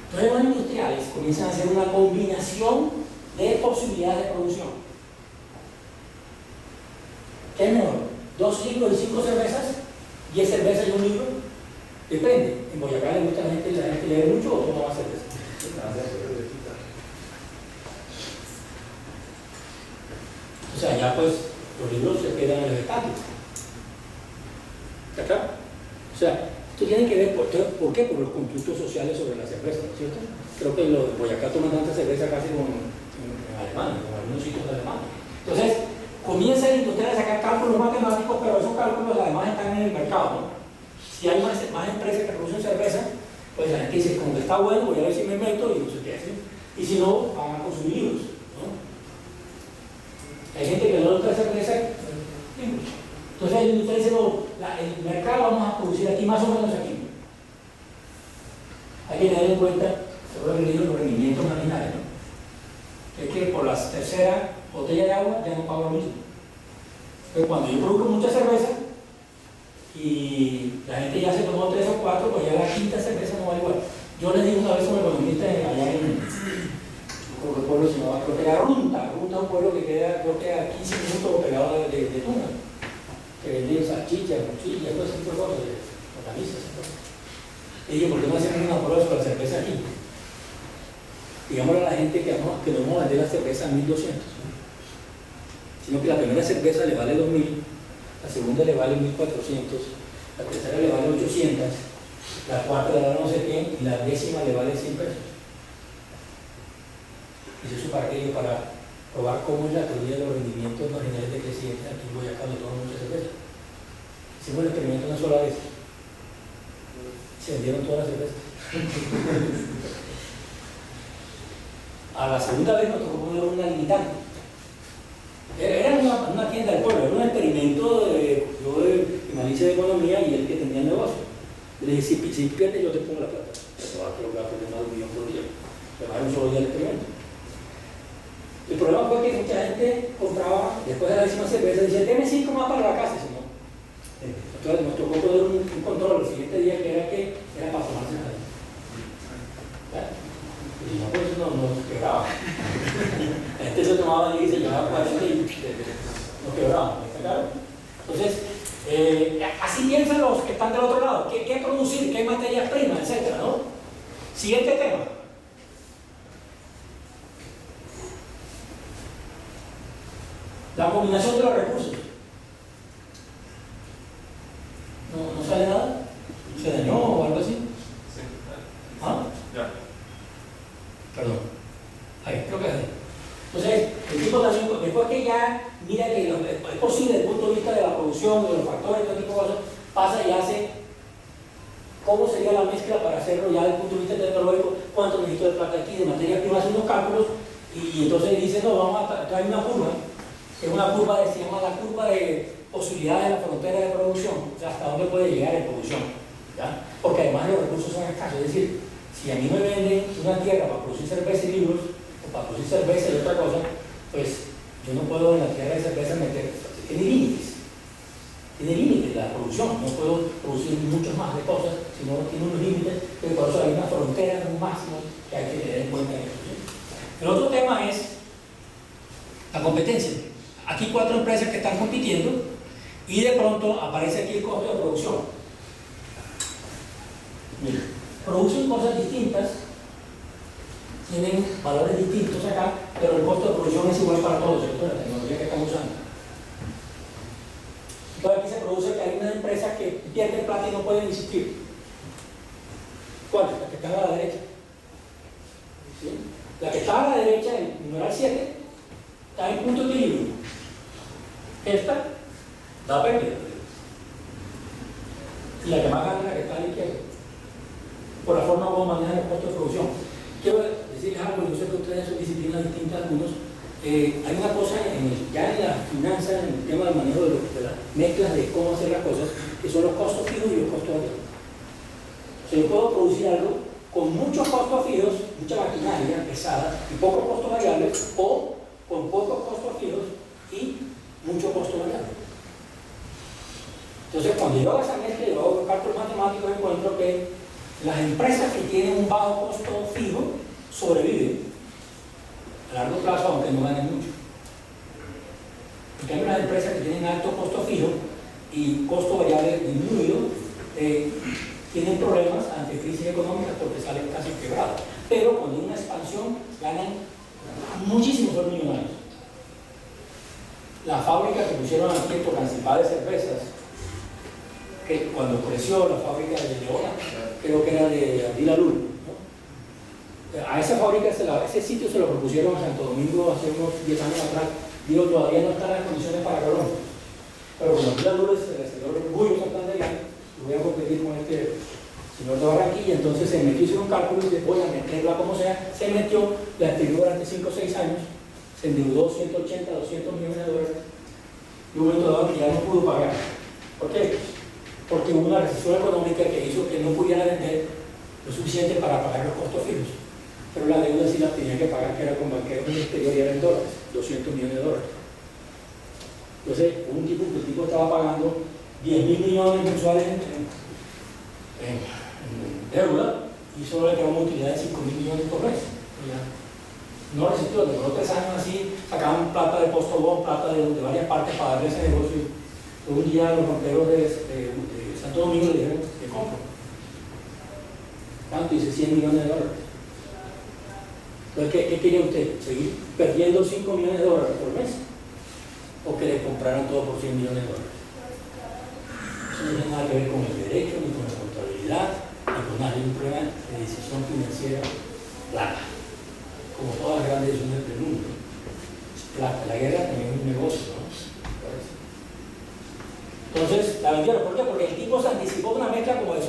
Entonces los industriales comienzan a hacer una combinación de posibilidades de producción. ¿Qué es mejor? ¿2 libros y 5 cervezas? 10 cervezas y un libro. Depende. En Boyacá le gusta a la gente leer mucho o toma más cerveza. O sea, ya pues los libros se quedan en el estático. ¿Está claro? O sea, esto tiene que ver, ¿por qué? Por los constructos sociales sobre la cerveza, ¿no es cierto? Creo que los de Boyacá toman tanta cerveza casi como en Alemania, como en algunos sitios de Alemania. Entonces, comienza la industria a sacar cálculos matemáticos, pero esos cálculos además están en el mercado, ¿no? Si hay más empresas que producen cerveza, pues la gente dice, como que está bueno, voy a ver si me meto y no sé qué hacen. Y si no, van a consumir libros, ¿no? Hay gente que no le gusta cerveza, entonces la industria dice, no, el mercado vamos a producir aquí más o menos aquí. Hay que tener en cuenta, seguro que leído los rendimientos marginales, ¿no? Es que por la tercera botella de agua ya no pago lo mismo. Pero cuando yo produzco mucha cerveza y la gente ya se tomó 3 o 4, pues ya la quinta cerveza no va igual. Yo les dije una vez a un economista allá en el pueblo se llamaba, creo que era Runta es un pueblo que queda, creo que a 15 minutos pegado de Tuna, que venden salchichas, mochillas, todo ese tipo de cosas, hortalizas y cosas. Y dije, ¿por qué no hacemos una prueba sobre la cerveza aquí? Digámosle a la gente que no vamos a vender la cerveza a 1.200, sino que la primera cerveza le vale 2.000, la segunda le vale 1.400, la tercera le vale 800, la cuarta le vale no sé qué, y la 10ª le vale 100 pesos. ¿Y eso para qué? Para probar cómo es la teoría de los rendimientos marginales decrecientes aquí en Boyacá, donde toman mucha cerveza. Hicimos el experimento una sola vez. Se vendieron todas las cervezas. A la segunda vez nos tocó poner una limitante. Era una tienda del pueblo, era un experimento de malicia de economía y el que tenía el negocio. Le dije, si pierdes yo te pongo la plata. Eso va a lograr perder más de 1 millón por día. Le va a dar un solo día el experimento. El problema fue que mucha gente compraba, después de la 10ª cerveza, decía, deme 5 más para la casa, señor. Entonces nos tocó poner un control el siguiente día que era para tomarse nada. Y no, pues nos quebraba. La gente se tomaba y se llevaba 40 y nos quebraba. ¿Está claro? Entonces, así piensan los que están del otro lado. ¿Qué producir? ¿Qué materias primas? Etcétera, ¿no? Siguiente tema. La combinación de los recursos. ¿No sale nada? ¿Se dañó o algo así? Sí. ¿Ah? Ya. Perdón. Ahí, creo que es ahí. Entonces, el tipo también, después que ya mira que es posible desde el punto de vista de la producción, de los factores, todo tipo de cosas, pasa y hace cómo sería la mezcla para hacerlo ya desde el punto de vista tecnológico, cuánto necesito de plata aquí, de materia prima, hace unos cálculos y entonces dice, no, vamos a traer una curva, que es una curva se llama la curva de posibilidades de la frontera de producción, o sea, hasta dónde puede llegar en producción, ¿ya? Porque además los recursos son escasos, es decir, si a mí me venden una tierra para producir cerveza y libros, o para producir cerveza y otra cosa, pues yo no puedo en la tierra de cerveza meter, tiene límites la producción, no puedo producir muchas más de cosas, sino tiene unos límites, pero por eso hay una frontera, un máximo que hay que tener en cuenta en eso, ¿sí? El otro tema es la competencia. Aquí 4 empresas que están compitiendo y de pronto aparece aquí el costo de producción. Mira, producen cosas distintas, tienen valores distintos acá, pero el costo de producción es igual para todos, ¿cierto? La tecnología que estamos usando. Entonces aquí se produce que hay una empresa que pierde plata y no pueden existir. ¿Cuál? La que está a la derecha. ¿Sí? La que está a la derecha, el numeral 7, está en punto de equilibrio. Esta da pérdida. Y la que más gana es la que está a la izquierda. Por la forma como manejan el costo de producción. Quiero decirles algo, yo sé que ustedes son disciplinas distintas algunos. Hay una cosa ya en la finanza, en el tema del manejo de las mezclas de cómo hacer las cosas, que son los costos fijos y los costos variables. O sea, yo puedo producir algo con muchos costos fijos, mucha maquinaria pesada y pocos costos variables, o con pocos costos fijos y mucho costo variable. Entonces, cuando yo hago esa mezcla y hago los cálculos matemáticos, encuentro que las empresas que tienen un bajo costo fijo sobreviven a largo plazo, aunque no ganen mucho. En cambio, las empresas que tienen alto costo fijo y costo variable disminuido, tienen problemas ante crisis económicas porque salen casi quebrados. Pero cuando hay una expansión, ganan muchísimos millonarios. La fábrica que pusieron aquí en Tocancipá de cervezas, que cuando creció la fábrica de Leona, creo que era de Ardila Lul, ¿no? A esa fábrica, ese sitio se lo propusieron a Santo Domingo hace unos 10 años atrás. Digo, todavía no están las condiciones para Colón. Pero como Ardila Lul es el señor Orgullo Santandereano, voy a competir con este señor de Barranquilla, entonces se metió, hicieron un cálculo y dice, voy a meterla como sea, se metió, la escribió durante 5 o 6 años, se endeudó 180, 200 millones de dólares, y un momento dado que ya no pudo pagar. ¿Por qué? Porque hubo una recesión económica que hizo que no pudiera vender lo suficiente para pagar los costos fijos, pero la deuda sí la tenía que pagar, que era con banqueros en el exterior y era en dólares, 200 millones de dólares. Entonces, un tipo que el tipo estaba pagando 10.000 millones mensuales en deuda y solo le quedó una utilidad de 5.000 millones por mes. No resistió, demoró 3 años así, sacaban plata de Postobón, plata de varias partes para darle ese negocio. Un día los banqueros de Santo Domingo le dijeron que compro. ¿Cuánto? Dice 100 millones de dólares. Entonces, ¿qué quería usted? ¿Seguir perdiendo 5 millones de dólares por mes? ¿O que le compraran todo por 100 millones de dólares? Eso no tiene nada que ver con el derecho, ni con la contabilidad, ni con nada. Hay un problema de decisión financiera plata, como todas las grandes decisiones del mundo. Plata. La guerra también es un negocio, ¿no? Entonces, la vendieron. ¿Por qué? Porque el tipo se anticipó una mezcla como de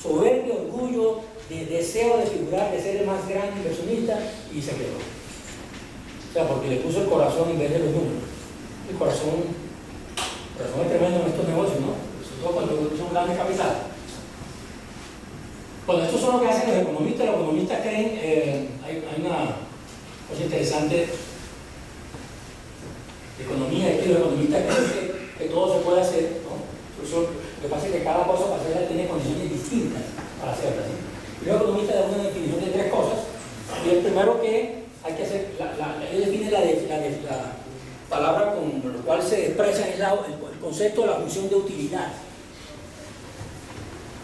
soberbia, orgullo, de deseo de figurar, de ser el más grande inversionista, y se quedó. O sea, porque le puso el corazón en vez de los números. El corazón es tremendo en estos negocios, ¿no? Sobre todo cuando son grandes capitales. Bueno, estos son lo que hacen los economistas. Los economistas creen, hay una cosa interesante de economía, es que los economistas creen que todo se puede hacer, ¿no? Lo que pasa es que cada cosa para hacerla tiene condiciones distintas para hacerla, ¿sí? Y los economistas dan una definición de 3 cosas. Y el primero que hay que hacer, él define la palabra con lo cual se expresa en el concepto de la función de utilidad.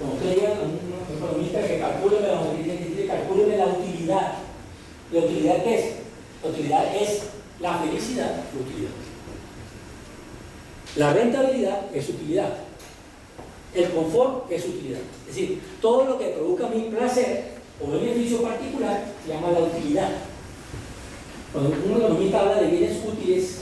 Como usted diga, un economista que calcule la utilidad. ¿La utilidad qué es? La utilidad es la felicidad, la utilidad. La rentabilidad es utilidad. El confort es utilidad. Es decir, todo lo que produzca mi placer o beneficio particular se llama la utilidad. Cuando un economista habla de bienes útiles,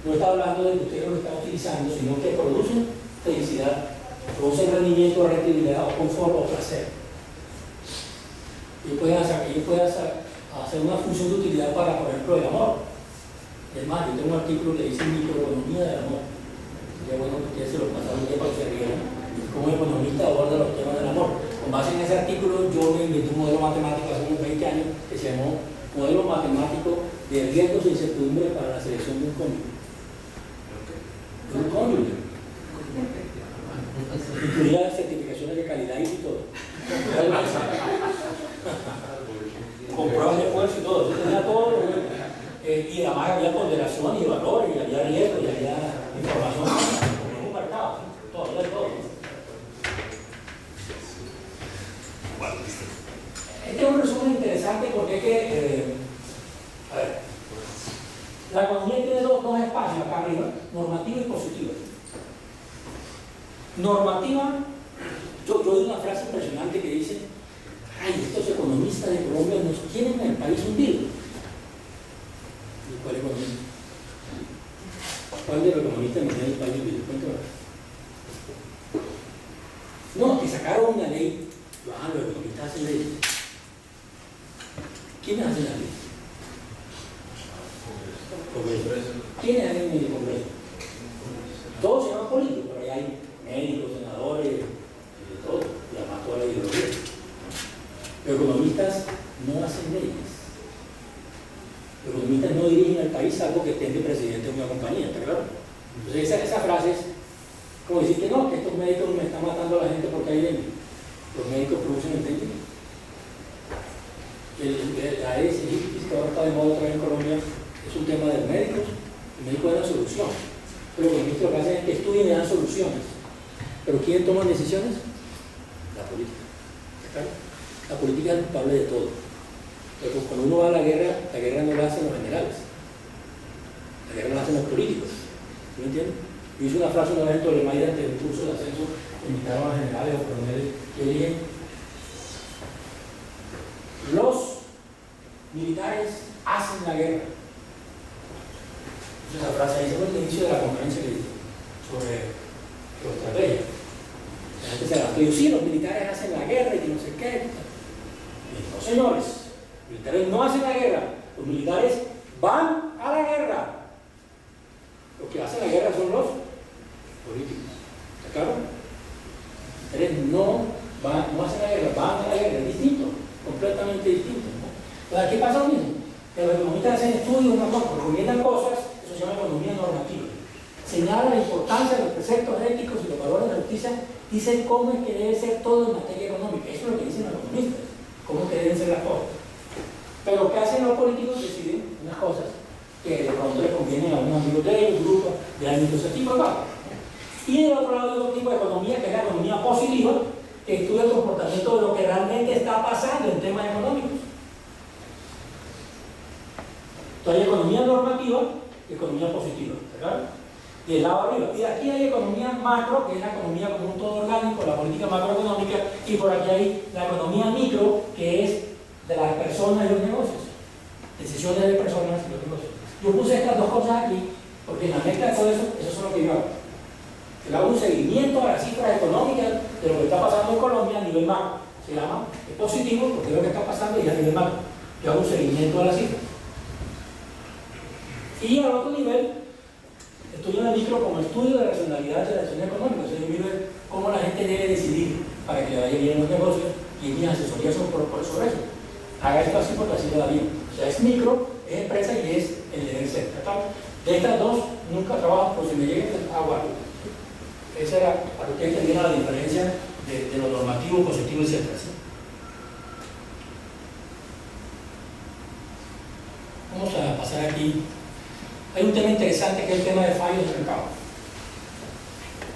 no está hablando de que ustedes lo están utilizando, sino que producen felicidad, producen rendimiento, rentabilidad o confort o placer. Y pueden hacer una función de utilidad para, por ejemplo, el amor. Es más, yo tengo un artículo que dice microeconomía del amor. Sería bueno que ustedes se lo pasaron bien para que se rieran. Como economista aborda los temas del amor. Con base en ese artículo, yo me inventé un modelo matemático hace unos 20 años que se llamó Modelo Matemático de Riesgos e Incertidumbre para la Selección de un Cónyuge. Un cónyuge. Incluía certificaciones de calidad y todo. Con pruebas de esfuerzo y todo. Yo tenía todo. Y además había ponderación y valores, y había riesgo, y había información. Como un mercado. Todo, había todo. Este es un resumen interesante porque es que, a ver, la economía tiene dos espacios acá arriba, normativa y positiva. Normativa, yo doy una frase impresionante que dice, ay, estos economistas de Colombia nos quieren el país hundido. ¿Y cuál economista? ¿Cuál de los economistas me tiene el país hundido? Cuéntame. No, que sacaron una ley. Los economistas hacen leyes. ¿Quiénes hacen la ley? ¿Quiénes hacen en el Congreso? Todos se llaman políticos, pero ahí hay médicos, senadores, de todo, y además toda la ideología. Los economistas no hacen leyes. Los economistas no dirigen al país salvo que estén de presidente de una compañía, ¿está claro? Entonces esa frase es como decir que no, que estos médicos me están matando a la gente porque hay dengue. Los médicos producen el dengue. La Aedes aegypti, que ahora está de moda otra vez en Colombia, es un tema de médicos. El médico es la solución. Los economistas lo que hacen es que estudian y dan soluciones. Pero ¿quién toma decisiones? La política. ¿Está claro? La política es culpable de todo. Pero cuando uno va a la guerra no la hacen los generales. La guerra la hacen los políticos. ¿Sí me entiendes? Yo hice una frase una vez en Tolemaida ante un curso de ascenso que invitaron a generales o coroneles. Yo dije: los militares hacen la guerra. Esa frase ahí fue el inicio de la conferencia que hice sobre geoestrategia. La gente se levantó y dijo: sí, los militares hacen la guerra y que no sé qué. Y no, señores, los militares no hacen la guerra, los militares van a la guerra. Los que hacen la guerra son los políticos. ¿Está claro? Los militares no hacen la guerra, van a la guerra, es distinto, completamente distinto, ¿no? Entonces, ¿qué pasa lo mismo? Que los economistas hacen estudios, recomiendan cosas, eso se llama economía normativa. Señala la importancia de los preceptos éticos y los valores de la justicia, dicen cómo es que debe ser todo en materia económica. Eso es lo que dicen los economistas, cómo es que deben ser las cosas. Pero ¿qué hacen los políticos? Deciden unas cosas que de pronto les convienen a unos amigos de ellos, grupos de administrativo acá. Y del otro lado hay otro tipo de economía, que es la economía positiva, que estudia el comportamiento de lo que realmente está pasando en temas económicos. Entonces hay economía normativa y economía positiva, ¿verdad? Y el lado arriba. Y aquí hay economía macro, que es la economía como un todo orgánico, la política macroeconómica, y por aquí hay la economía micro, que es de las personas y los negocios. Decisiones de personas y los negocios. Yo puse estas dos cosas aquí, porque en la mezcla de todo eso, eso es lo que yo hago. Yo hago un seguimiento a las cifras económicas de lo que está pasando en Colombia a nivel macro. Se llama, es positivo porque es lo que está pasando y a nivel macro. Yo hago un seguimiento a las cifras. Y al otro nivel, estudio en el micro como estudio de racionalidad de la acción económica. O sea, yo miro cómo la gente debe decidir para que le vaya bien los negocios, y mis asesorías son sobre eso. Haga esto así porque así le da bien. O sea, es micro, es empresa y es el deber ser. De estas dos, nunca trabajo, por si me lleguen a guardar. Esa era para que ustedes entendieran la diferencia de lo normativo, positivo, etc. ¿Sí? Vamos a pasar aquí. Hay un tema interesante que es el tema de fallos de mercado.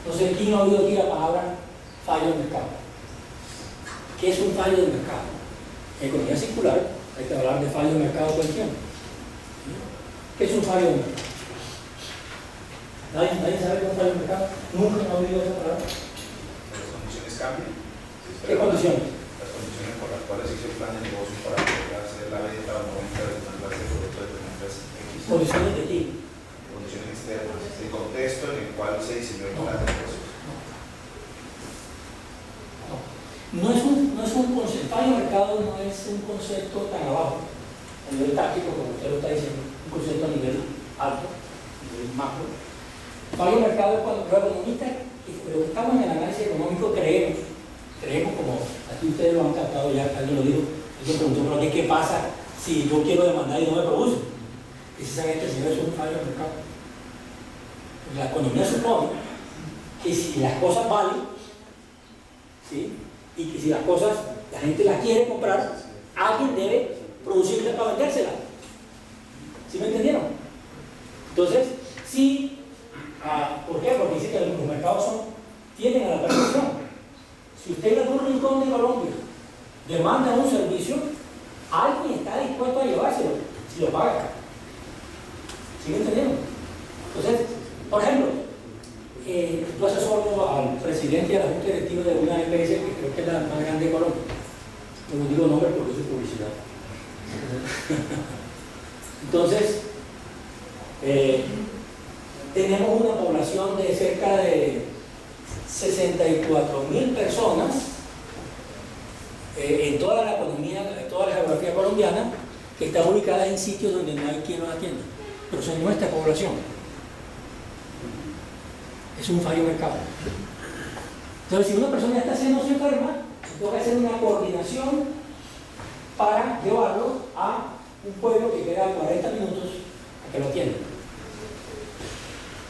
No sé quién ha oído aquí la palabra fallo de mercado. ¿Qué es un fallo de mercado? En economía circular hay que hablar de fallo de mercado todo el tiempo. ¿Qué es un fallo de mercado? ¿Nadie sabe qué es un fallo de mercado? ¿Nunca han oído esa palabra? Las condiciones cambian. ¿Qué condiciones? Las condiciones por las cuales hizo el plan de negocio para poder hacer la venta o no venta de una clase de producto de una empresa X. ¿Condiciones de qué? Condiciones externas, el contexto en el cual se diseñó el plan de negocio. No es un concepto, el fallo de mercado no es un concepto tan abajo, a nivel táctico, como usted lo está diciendo, un concepto a nivel alto, a nivel macro. El fallo de mercado es cuando los economistas, pero estamos en el análisis económico, creemos como aquí ustedes lo han captado ya, alguien lo dijo, yo pregunto, pero ¿qué pasa si yo quiero demandar y no me produce? Precisamente, señor, eso es un fallo de mercado. La economía supone que si las cosas valen, ¿sí?, y que si las cosas la gente las quiere comprar, alguien debe producirlas para vendérselas. ¿Sí me entendieron? Entonces, sí, ¿por qué? Porque dice que los mercados tienden a la perfección. Si usted en algún rincón de Colombia demanda un servicio, alguien está dispuesto a llevárselo si lo paga. ¿Sí me entendieron? Entonces, por ejemplo, yo asesoro al presidente y a la junta directiva de una EPS que creo que es la más grande de Colombia. No digo nombre porque es publicidad. Entonces, tenemos una población de cerca de 64.000 personas en toda la economía, en toda la geografía colombiana, que están ubicadas en sitios donde no hay quien los atienda, pero son nuestra población. Es un fallo de mercado. Entonces, si una persona está haciendo su enferma, tengo que hacer una coordinación para llevarlo a un pueblo que queda a 40 minutos a que lo atienda.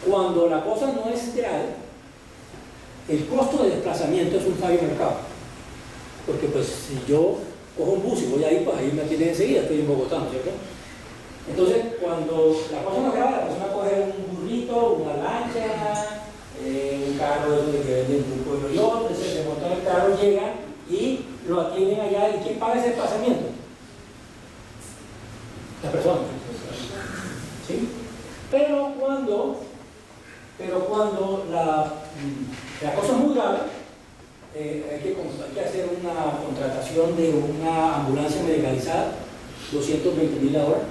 Cuando la cosa no es grave, el costo de desplazamiento es un fallo de mercado. Porque pues si yo cojo un bus y voy ahí, pues ahí me atienden enseguida, estoy en Bogotá, ¿cierto? Entonces, cuando la cosa no es grave, la persona coge un burrito carrito, una lancha, un carro de que venden de un pueblo y otro, se montan el carro, llegan y lo atienden allá. ¿Y quién paga ese desplazamiento? La persona. ¿Sí? Pero cuando la cosa es muy grave, hay que hacer una contratación de una ambulancia medicalizada, 220.000 la hora,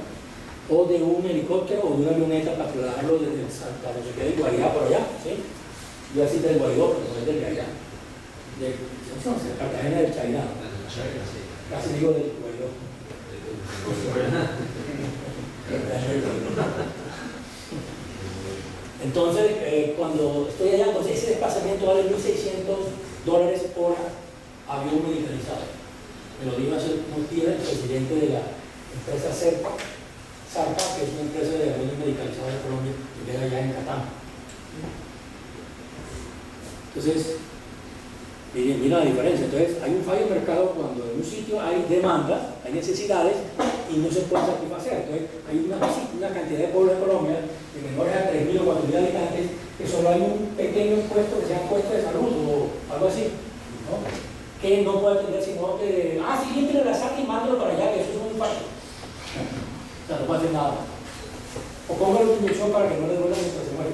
o de un helicóptero o de una avioneta para trasladarlo desde Santa no sé qué, de Guairá por allá, ¿sí? Yo así del Guaidó, pero no es del Guairá. De Cartagena del Chairá. Casi digo del Guaidó. Entonces, cuando estoy allá, entonces ese desplazamiento vale $1.600 por avión medicalizado. Me lo dijo hace unos días el presidente de la empresa Sarpa, que es una empresa de aviones medicalizados de Colombia, que queda allá en Catán. Entonces, mira la diferencia. Entonces, hay un fallo de mercado cuando en un sitio hay demanda, hay necesidades y no se puede satisfacer. Entonces, hay una cantidad de pueblos de Colombia de menores a 3.000 o 4.000 habitantes que solo hay un pequeño impuesto que se llama impuesto de salud o algo así, ¿no? Que no puede atender sino que, sí, límpiale la saca y mándalo para allá, que eso es un impacto. O sea, no puede hacer nada. O póngale una inyección para que no le duela mientras se muere.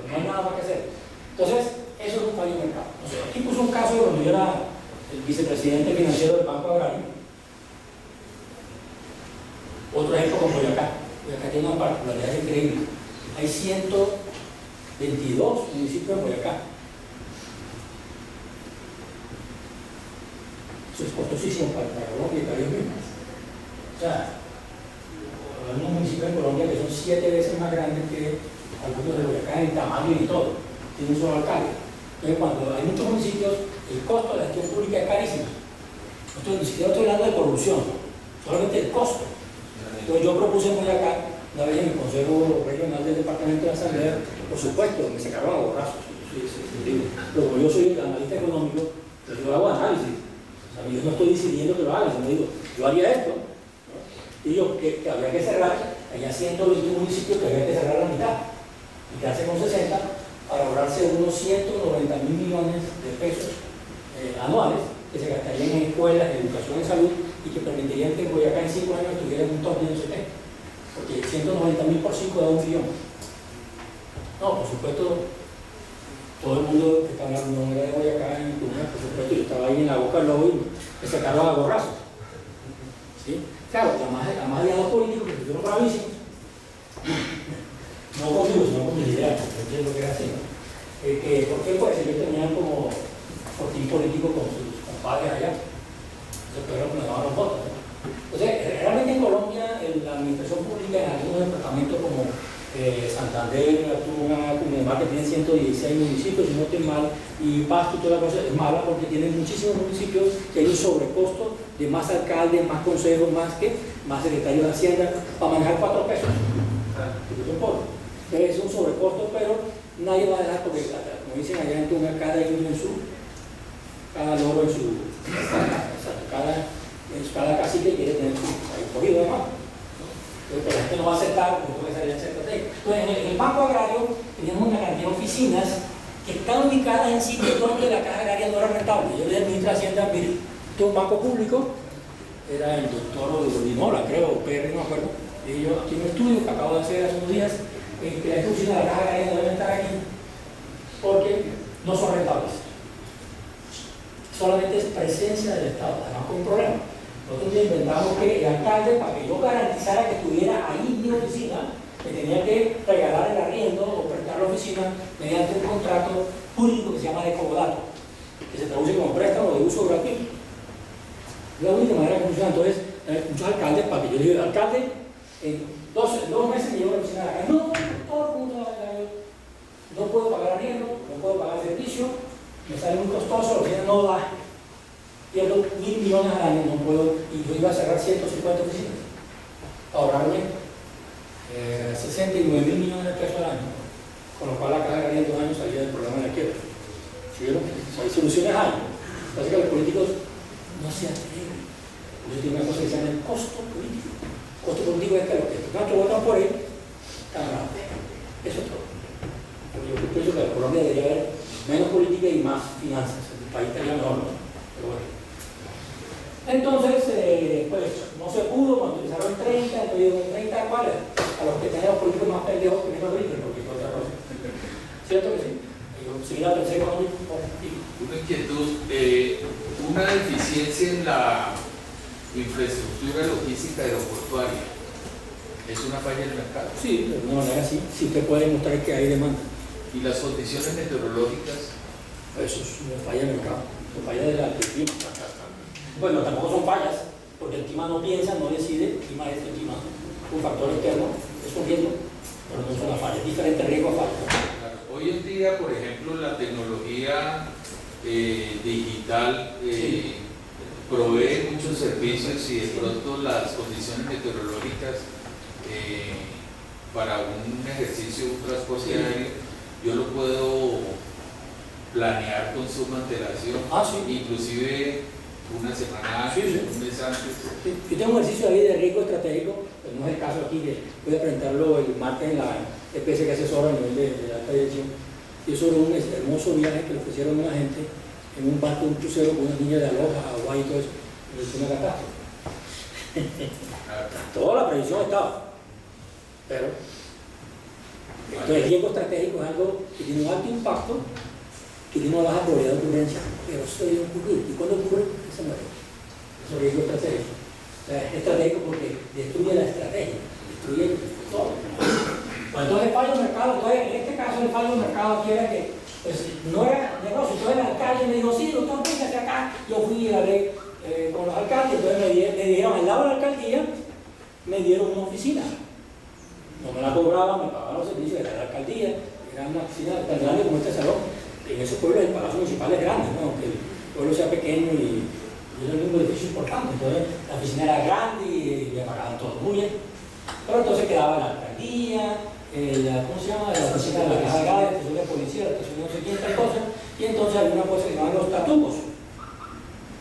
No hay nada más que hacer. Entonces, eso es un fallo de mercado. Entonces, aquí puso un caso de cuando yo era el vicepresidente financiero del Banco Agrario. Otro ejemplo con Boyacá. Boyacá tiene una particularidad increíble. Hay 122 municipios en Boyacá. Eso es costosísimo para Colombia y para ellos mismos. O sea, hay unos municipios en Colombia que son 7 veces más grandes que algunos de Boyacá en tamaño y todo. Tiene un solo alcalde. Entonces, cuando hay muchos municipios, el costo de la gestión pública es carísimo. Ni siquiera estoy hablando de corrupción, solamente el costo. Entonces, yo propuse en Boyacá, una vez en el Consejo Regional del Departamento de la Asamblea, por supuesto, me sacaron a borrazos. Pero como yo soy analista económico, entonces yo hago análisis. O sea, yo no estoy decidiendo que lo haga, sino digo, yo haría esto, ¿no? Y yo que habría que cerrar, hay 121 municipios que habría que cerrar la mitad y quedarse con 60 para ahorrarse unos 190.000 millones de pesos anuales que se gastarían en escuelas, en educación, en salud y que permitirían que Boyacá en 5 años estuviera en un top de no sé qué, porque 190.000 por 5 da 1 billón. No, por supuesto, todo el mundo que estaba en la reunión era de Boyacá en Tucumán, por supuesto, yo estaba ahí en la boca del lobo y me sacaron a borrazos. ¿Sí? Claro, además había dos políticos que estuvieron bravísimos. No conmigo, sino con mis ideas, porque es lo que era así, ¿no? ¿Por qué? Pues ellos tenían como fortín político con sus compadres allá. Entonces, pero que nos daban los votos, ¿no? Entonces, realmente en Colombia, la administración pública en algunos departamentos como Santander, Tuna, Cundinamarca, que tienen 116 municipios, si no estoy mal, y Pasto y toda la cosa es mala porque tienen muchísimos municipios que hay un sobrecosto de más alcaldes, más consejos, más secretarios de Hacienda para manejar 4 pesos. Porque son pobres. Es un sobrecosto, pero nadie va a dejar porque, como dicen allá en Tuna, cada loro en su cada cacique quiere tener su cogido de mano. Pero la gente no va a aceptar porque puede salir a hacer estrategia. Entonces, en el Banco Agrario teníamos una cantidad de oficinas que están ubicadas en sitios donde la caja agraria no era rentable. Yo le dije al ministro de Hacienda, mire, este es un banco público, era el doctor Odinola, creo, o PR, no me acuerdo. Y yo, aquí en un estudio que acabo de hacer hace unos días, que la oficina de la caja agraria no deben estar aquí porque no son rentables. Solamente es presencia del Estado, además con un problema. Nosotros inventamos que el alcalde, para que yo garantizara que estuviera ahí mi oficina, me tenía que regalar el arriendo o prestar la oficina mediante un contrato público que se llama de comodato, que se traduce como préstamo de uso gratuito. Es la única manera que funciona. Entonces, muchos alcaldes, para que yo diga, alcalde, en 2 meses me llevo la oficina a la calle. No, todo el mundo va a la calle. No puedo pagar arriendo, no puedo pagar servicio, me sale muy costoso, la oficina no da. Pierdo 1.000 millones al año, no puedo, y yo iba a cerrar 150 oficinas, ahorrarme 69.000 millones de pesos al año, con lo cual la caja agraria en 2 años salía del problema de la quiebra. ¿Vieron? Hay soluciones hay. Así que los políticos no se atreven. Yo tengo una cosa que se llama el costo político. El costo político es que los que votan por él tan rápido. Eso es todo. Yo pienso que en Colombia debería haber menos política y más finanzas. El país estaría mejor, ¿no? Pero bueno. Entonces, pues no se pudo, cuando utilizaron 30, entonces 30, ¿cuáles? A los que tenían los políticos más pendejos que menos brillan, porque es otra cosa. ¿Cierto que sí? Yo sí la pensé con una inquietud, una deficiencia en la infraestructura logística aeroportuaria. ¿Es una falla en el mercado? Sí, de alguna manera sí. Sí te puede mostrar que hay demanda. ¿Y las condiciones meteorológicas? Eso es una falla en el mercado. Una falla del clima. Bueno, tampoco son fallas, porque el clima no piensa, no decide. El clima es el clima. Un factor externo, es un riesgo, pero no es una falla. Es diferente riesgo a falla. Claro. Hoy en día, por ejemplo, la tecnología digital provee muchos servicios y de pronto las condiciones meteorológicas para un ejercicio, un transporte aéreo, yo lo puedo planear con suma antelación, inclusive una semana antes, un mes antes. Sí. Yo tengo un ejercicio ahí de riesgo estratégico, pero no es el caso aquí, que voy a presentarlo el martes en la especie que asesora a nivel de la alta dirección. Y es sobre un hermoso viaje que le ofrecieron a una gente en un barco, un crucero con una niña de Aloha, Hawái y todo eso, y le fue una catástrofe. Toda la previsión estaba, pero entonces el riesgo estratégico es algo que tiene un alto impacto, que tiene una baja probabilidad de ocurrencia, pero eso debe ocurrir. ¿Y cuando ocurre? Se muere. Eso es riesgo estratégico. O sea, es estratégico porque destruye la estrategia, destruye todo. Bueno, entonces el fallo de mercado, entonces, en este caso el fallo de mercado aquí era que pues, no era negocio. Entonces el alcalde me dijo, sí, doctor, véngase acá. Yo fui y hablé con los alcaldes, entonces me dijeron, al lado de la alcaldía, me dieron una oficina. No me la cobraban, me pagaban los servicios de la alcaldía, era una oficina tan grande como este salón. En esos pueblos el palacio municipal es grande, ¿no? Aunque el pueblo sea pequeño y es un edificio importante. Entonces la oficina era grande y me pagaban todo muy bien. Pero entonces quedaba la alcaldía, ¿cómo se llama? La oficina de la Caja de estación de policía, la estación de no sé quién, tal cosa. Y entonces alguna cosa que llamaban los tatucos.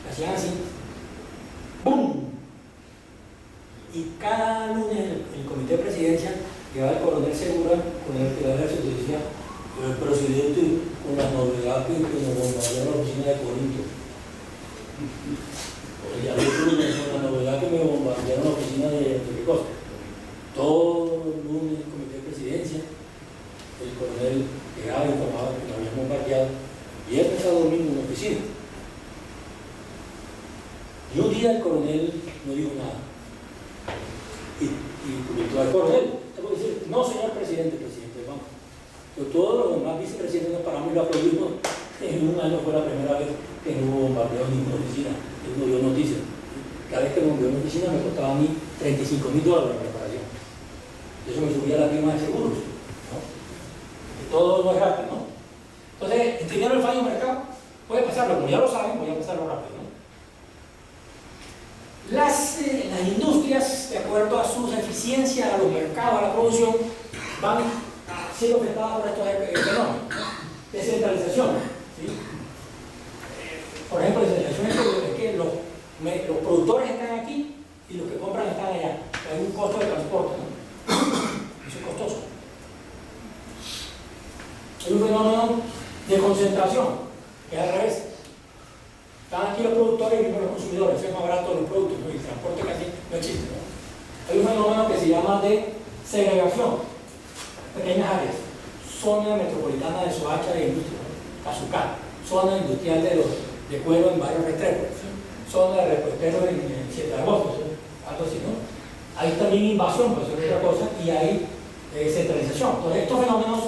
Hacían así. ¡Bum! Y cada lunes el comité de presidencia llevaba el coronel Segura con el que el ejército decía el presidente con la novedad que nos bombardeó la oficina de Corinto. Y al otro lunes con la novedad que me bombardearon la oficina de Ricosta. Todos los lunes el comité de presidencia, el coronel llegaba y informaba que nos habían bombardeado y él empezó a dormir en una oficina. Y un día el coronel no dijo nada. Y el coronel, te puedo decir, no señor presidente, vamos. Pero todos los demás vicepresidentes nos paramos y lo aplaudimos. En un año fue la primera vez que no hubo bombardeo en ninguna oficina. Él no dio noticias. Cada vez que me envió una oficina me costaba a mí $35,000 la preparación. Eso me subía la prima de seguros, ¿no? Y todo no es rápido, ¿no? Entonces, primero el fallo de mercado puede pasarlo, como ya lo saben, voy a pasarlo rápido, ¿no? Las industrias, de acuerdo a sus eficiencias, a los mercados, a la producción, van siendo afectadas por estos fenómenos. Descentralización, ¿sí? Por ejemplo, descentralización es que los productores están aquí y los que compran están allá. Hay un costo de transporte, ¿no? Eso es costoso. Hay un fenómeno de concentración, que es al revés. Están aquí los productores y los consumidores, es más barato los productos, ¿no? Y el transporte casi no existe, ¿no? Hay un fenómeno que se llama de segregación, pequeñas áreas, zona metropolitana de Soacha de industria, ¿no? Azucar, zona industrial de cuero en barrios Restrepo, ¿sí? Zona de repuesteros en 7 de agosto, ¿sí? Algo así, ¿no? Hay también invasión, pues es otra cosa, y hay centralización. Entonces estos fenómenos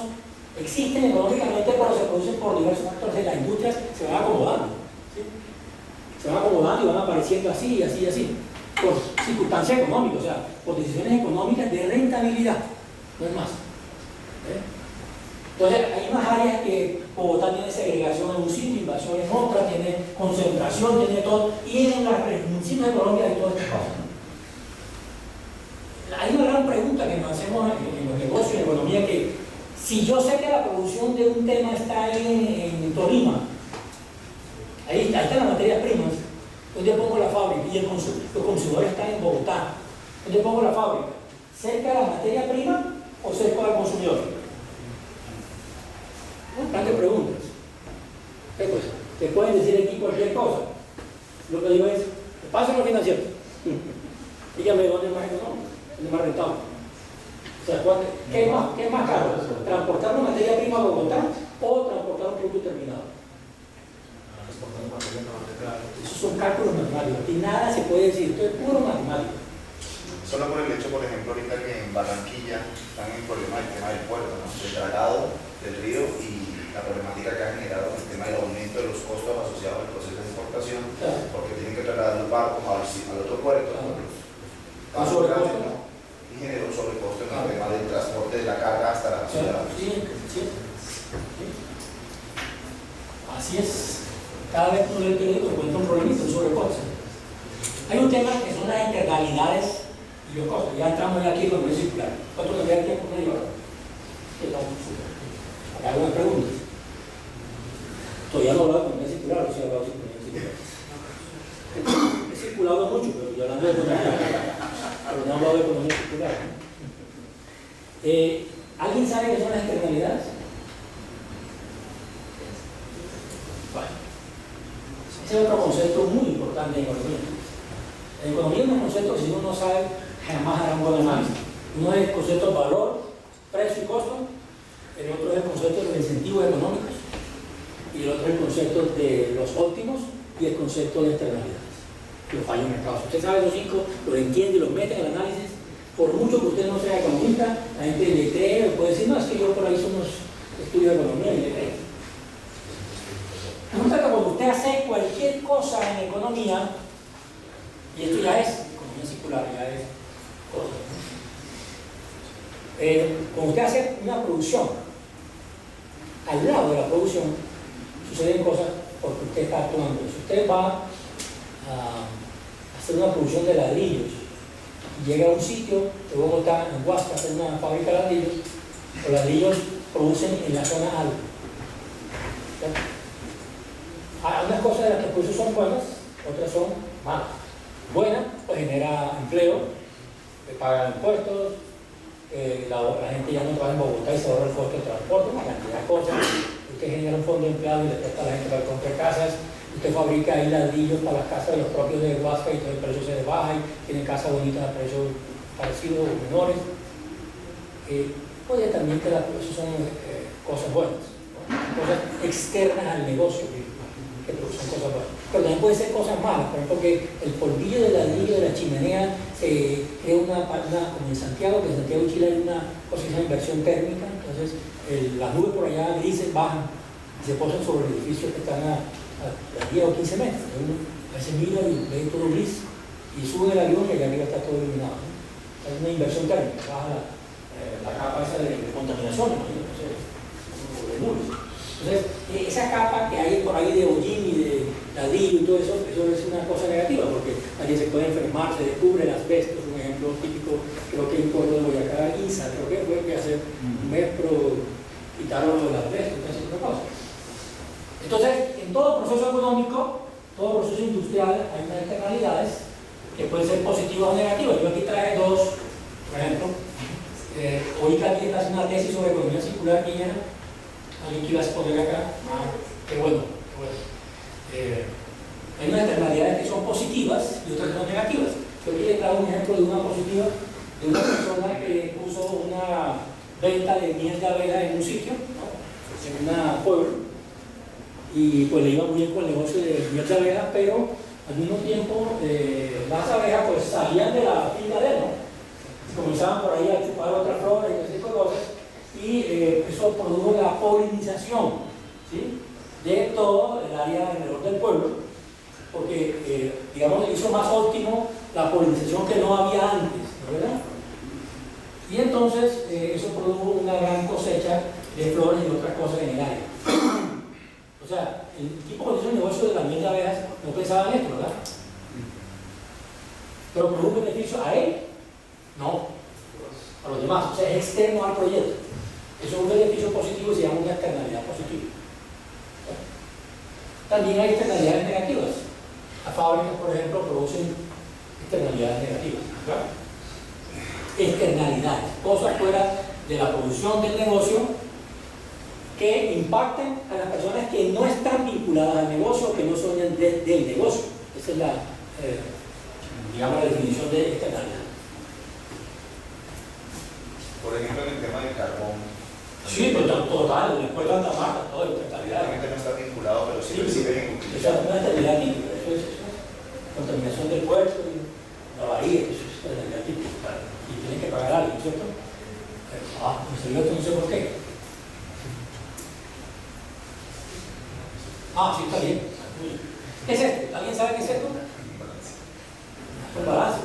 existen económicamente, pero se producen por diversos factores de las industrias, se van acomodando. Se van acomodando y van apareciendo así y así y así, por circunstancias económicas, o sea, por decisiones económicas de rentabilidad, no es más. Entonces, hay unas áreas que Bogotá tiene segregación en un sitio, invasión en otra, tiene concentración, tiene todo, y en los municipios de Colombia hay todas estas cosas, ¿no? Hay una gran pregunta que nos hacemos en los negocios, en la economía, que si yo sé que la producción de un tema está en Tolima, ahí están las materias primas, donde pongo la fábrica y los consumidores están en Bogotá, donde pongo la fábrica, cerca de la materia prima o seco al consumidor? Tantas preguntas. ¿Qué cosa? Te pueden decir aquí cualquier cosa. Lo que digo es, pasen los financieros. Dígame dónde es más económico, dónde es más rentable. O sea, ¿qué es más caro? ¿Transportar una materia prima a Bogotá o transportar un producto terminado? Esos son cálculos matemáticos. Y nada se puede decir, esto es puro matemático. Solo por el hecho, por ejemplo, ahorita que en Barranquilla están en problema del tema del puerto, ¿no? Del dragado del río y la problemática que ha generado el tema del aumento de los costos asociados al proceso de exportación, claro, porque tienen que trasladar los barcos al otro puerto, claro, ¿Un sobrecosto? ¿no? Y generó un sobrecosto en el tema del transporte de la carga hasta la ciudad. Sí. Así es. Cada vez que uno lee el periódico encuentra un problemita, un sobrecosto. Hay un tema que son las internalidades y los costos. Ya entramos aquí con el circular. ¿Cuánto cambiar el tiempo? Hay algunas preguntas. Todavía no he hablado con el circular, o sí he hablado con el circular. He circulado mucho, pero yo hablando de economía. Pero no he hablado de economía circular. ¿Alguien sabe qué son las externalidades? Bueno, ese es otro concepto muy importante en economía. En economía hay unos conceptos que si uno no sabe, jamás hará un buen análisis. Uno es el concepto de valor, precio y costo. El otro es el concepto de los incentivos económicos. Y el otro es el concepto de los óptimos y el concepto de externalidades. Los fallos mercados. Si usted sabe los 5, los entiende y los mete en el análisis. Por mucho que usted no sea economista, la gente le cree o puede decir, no, es que yo por ahí hice unos estudios de economía y le cree. Resulta que cuando usted hace cualquier cosa en economía, y esto ya es economía circular, ya es cosa, cuando usted hace una producción, al lado de la producción suceden cosas porque usted está actuando. Si usted va a hacer una producción de ladrillos y llega a un sitio de Bogotá, en Huasca, a hacer una fábrica de ladrillos, los ladrillos producen en la zona alta. Hay unas cosas de las que producen son buenas, otras son malas. Buena, pues genera empleo, le pagan impuestos, la gente ya no trabaja en Bogotá y se ahorra el costo de transporte, una cantidad de cosas. Usted genera un fondo de empleados y le presta a la gente para que compre casas. Usted fabrica ahí ladrillos para las casas de los propios de Huasca y todo el precio se le baja y tiene casas bonitas a precios parecidos o menores. Oye, también que eso son cosas buenas, ¿no? Cosas externas al negocio, que son cosas buenas. Pero también pueden ser cosas malas, por ejemplo, que el polvillo del ladrillo de la chimenea se crea como en Santiago, que en Santiago de Chile hay una cosa que se llama inversión térmica, entonces las nubes por allá grises bajan y se posan sobre edificios que están a 10 o 15 metros. Uno a veces mira y ve todo gris y sube el avión y allá arriba está todo iluminado, ¿no? Es una inversión térmica, baja la capa esa de contaminación, ¿no? De nubes. Entonces, esa capa que hay por ahí de hollín y de ladrillo y todo eso, eso es una cosa negativa, porque alguien se puede enfermar, se descubre el asbesto, es un ejemplo típico, creo que en Puerto de Boyacá, ISA, creo que fue que hace un mes quitaron lo del asbesto, esa otra cosa. Entonces, en todo proceso económico, todo proceso industrial, hay unas externalidades que pueden ser positivas o negativas. Yo aquí traje dos, por ejemplo, hoy Katy está haciendo una tesis sobre economía circular, ¿quién era? ¿Alguien que iba a exponer acá? Qué bueno, qué bueno. Hay unas externalidades que son positivas y otras que son negativas. Yo aquí le traigo un ejemplo de una positiva, de una persona que puso una venta de miel de abeja en un sitio, ¿no? En un pueblo, y pues le iba muy bien con el negocio de miel de abeja, pero al mismo tiempo las abejas pues salían de la finca de él, ¿no? Comenzaban por ahí a chupar otras flores y ese tipo de cosas. Y eso produjo la polinización, ¿sí? De todo el área alrededor del pueblo, porque, digamos, hizo más óptimo la polinización que no había antes, ¿no? ¿Verdad? Y entonces eso produjo una gran cosecha de flores y otras cosas en el área. O sea, el tipo que hizo el negocio de la miel de abejas no pensaba en esto, ¿verdad? Pero produjo un beneficio a él, no, a los demás, o sea, es externo al proyecto. Eso es un beneficio positivo y se llama una externalidad positiva. También hay externalidades negativas. Las fábricas, por ejemplo, producen externalidades negativas, ¿verdad? Externalidades, cosas fuera de la producción del negocio que impacten a las personas que no están vinculadas al negocio o que no son del negocio. Esa es la, digamos, la definición de externalidad. Por ejemplo, en el tema del carbón. Sí, pero total, después de tanta marca, todo externalidad. Realmente no está vinculado, pero sí reciben Esa es una externalidad típica, eso es contaminación del puerto, la bahía, eso es externalidad típica. Y tienen que pagar algo, ¿cierto? Me salió esto, no sé por qué. Sí, está bien. ¿Qué es esto? ¿Alguien sabe qué es esto? Un balance.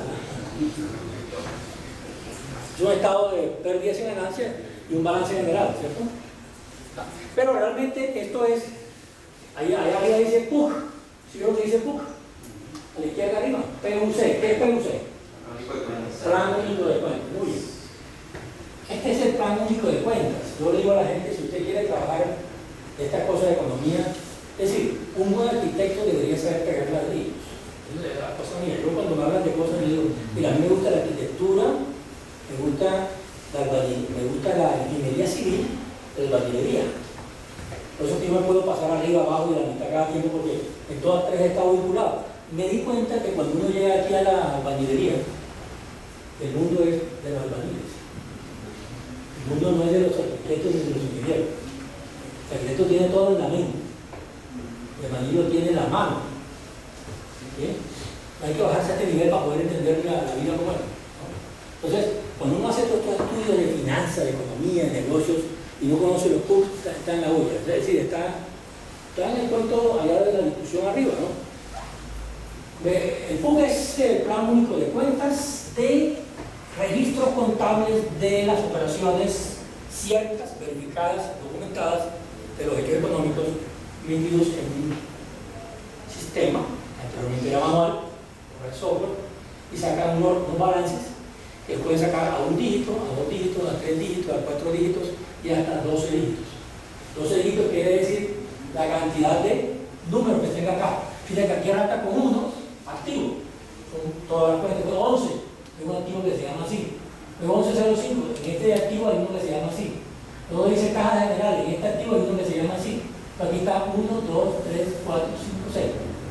Es un estado de pérdidas y ganancias y un balance general, ¿cierto? Pero realmente esto es, ahí arriba dice PUC, ¿sí veo que dice PUC? A la izquierda arriba, PUC. ¿Qué es PUC? Plan único de cuentas. Muy bien. Este es el plan único de cuentas. Yo le digo a la gente, si usted quiere trabajar estas cosas de economía, es decir, un buen arquitecto debería saber pegar ladrillos. Es la cosa mía. Yo cuando me hablan de cosas, le digo, mira, a mí me gusta la arquitectura, me gusta la ingeniería civil, la albañilería. Por eso que yo me puedo pasar arriba, abajo y a la mitad cada tiempo, porque en todas tres he estado vinculado. Me di cuenta que cuando uno llega aquí a la albañilería, el mundo es de los albañiles. El mundo no es de los arquitectos ni de los ingenieros. El arquitecto tiene todo en la mente. El albañil lo tiene en la mano. ¿Sí? Hay que bajarse a este nivel para poder entender la vida como es. Entonces, cuando uno hace todo estos estudios de finanzas, de economía, de negocios, y no conoce los PUC, está en la olla. Es decir, está en el cuento allá de la discusión arriba, ¿no? El PUC es el Plan Único de Cuentas de registros contables de las operaciones ciertas, verificadas, documentadas de los hechos económicos metidos en un sistema, anteriormente era manual, ahora es software, y sacan unos balances que pueden sacar a un dígito, a 2 dígitos, a 3 dígitos, a 4 dígitos y hasta 12 dígitos. 12 dígitos quiere decir la cantidad de números que tenga acá. Fíjate que aquí arranca con 1 activo, son todas las cuentas, con 11, hay un activo que se llama así. Luego 1105, en este activo hay uno que se llama así. Luego dice caja general, en este activo hay uno que se llama así. Aquí está 1, 2, 3, 4, 5, 6.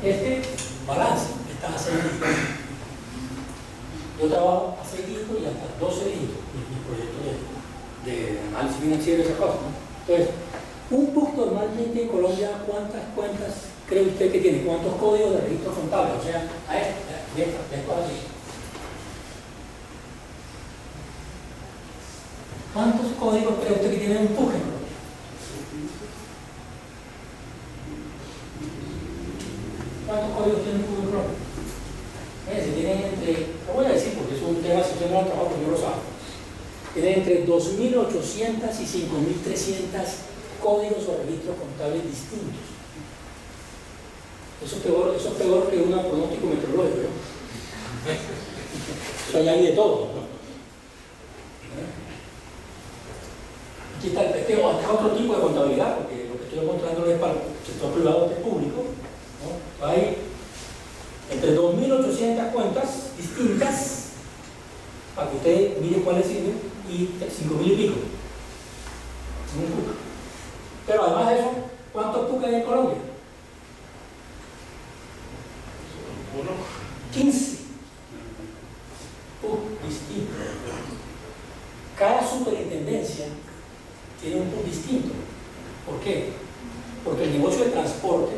Este balance está a 6 dígitos. Yo trabajo a 6 dígitos y hasta 12 dígitos en mi proyecto de análisis financiero y esas cosas, ¿no? Entonces, un PUC normalmente en Colombia, ¿cuántas cuentas cree usted que tiene? ¿Cuántos códigos de registro contable? O sea, a esto así. ¿Cuántos códigos cree usted que tiene un PUC en Colombia? ¿Cuántos códigos tiene un PUC en Colombia? Se tienen entre, lo voy a decir porque es un tema, si usted no lo trabaja, pues no lo sabe. Tienen entre 2.800 y 5.300 códigos o registros contables distintos. Eso es peor que un pronóstico meteorológico, ¿no? Eso hay de todo, ¿no? Aquí está este es otro tipo de contabilidad, porque lo que estoy encontrando es para el sector privado, este es público, ¿no? Hay entre 2.800 cuentas distintas, para que usted mire cuáles sirven, y 5.000 y pico. Un PUC. Pero además de eso, ¿cuántos PUC hay en Colombia? 15 PUC distintos. Cada superintendencia tiene un PUC distinto. ¿Por qué? Porque el negocio de transporte,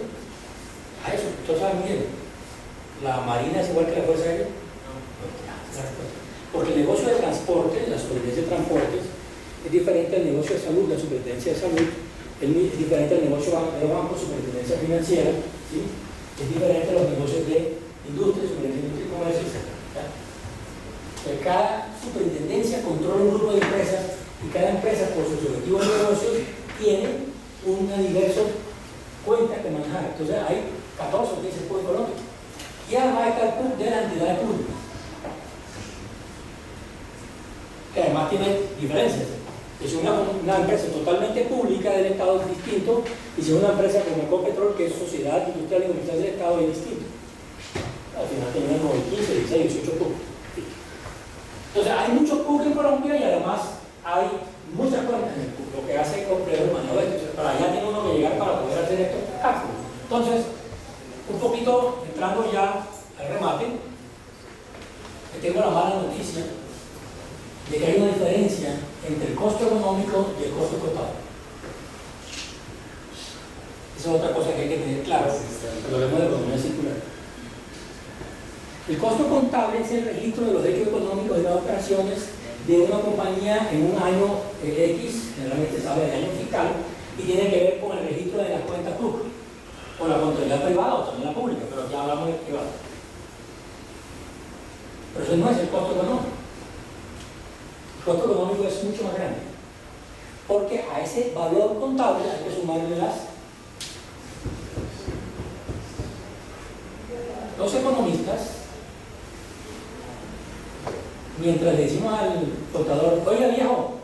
a eso, ustedes saben bien, ¿la Marina es igual que la Fuerza Aérea? Porque el negocio de transporte, la superintendencia de transportes, es diferente al negocio de salud, la superintendencia de salud, es diferente al negocio de banco, superintendencia financiera, ¿sí? Es diferente a los negocios de industria, superintendencia de comercio, etc. Entonces, cada superintendencia controla un grupo de empresas y cada empresa, por sus objetivos de negocios, tiene una diversa cuenta que manejar. Entonces, hay 14 o 15 PUC económicos. Y además está el PUC de las entidades públicas, que además tiene diferencias. Es una empresa totalmente pública del Estado, es distinto, y si es una empresa como Ecopetrol, que es sociedad industrial y comercial del Estado, es distinto. Al final tenemos 15, 16, 18 PUC. Entonces, hay muchos PUC en Colombia y además hay al remate, que tengo la mala noticia de que hay una diferencia entre el costo económico y el costo contable. Esa es otra cosa que hay que tener claro cuando hablamos de economía circular. El costo contable es el registro de los hechos económicos de las operaciones de una compañía en un año X, generalmente se habla de año fiscal, y tiene que ver con el registro de las cuentas públicas, o la contabilidad privada o también la pública, pero ya hablamos de privada. Pero eso no es el costo económico. El costo económico es mucho más grande, porque a ese valor contable hay que sumarle los economistas, mientras le decimos al contador, oiga viejo,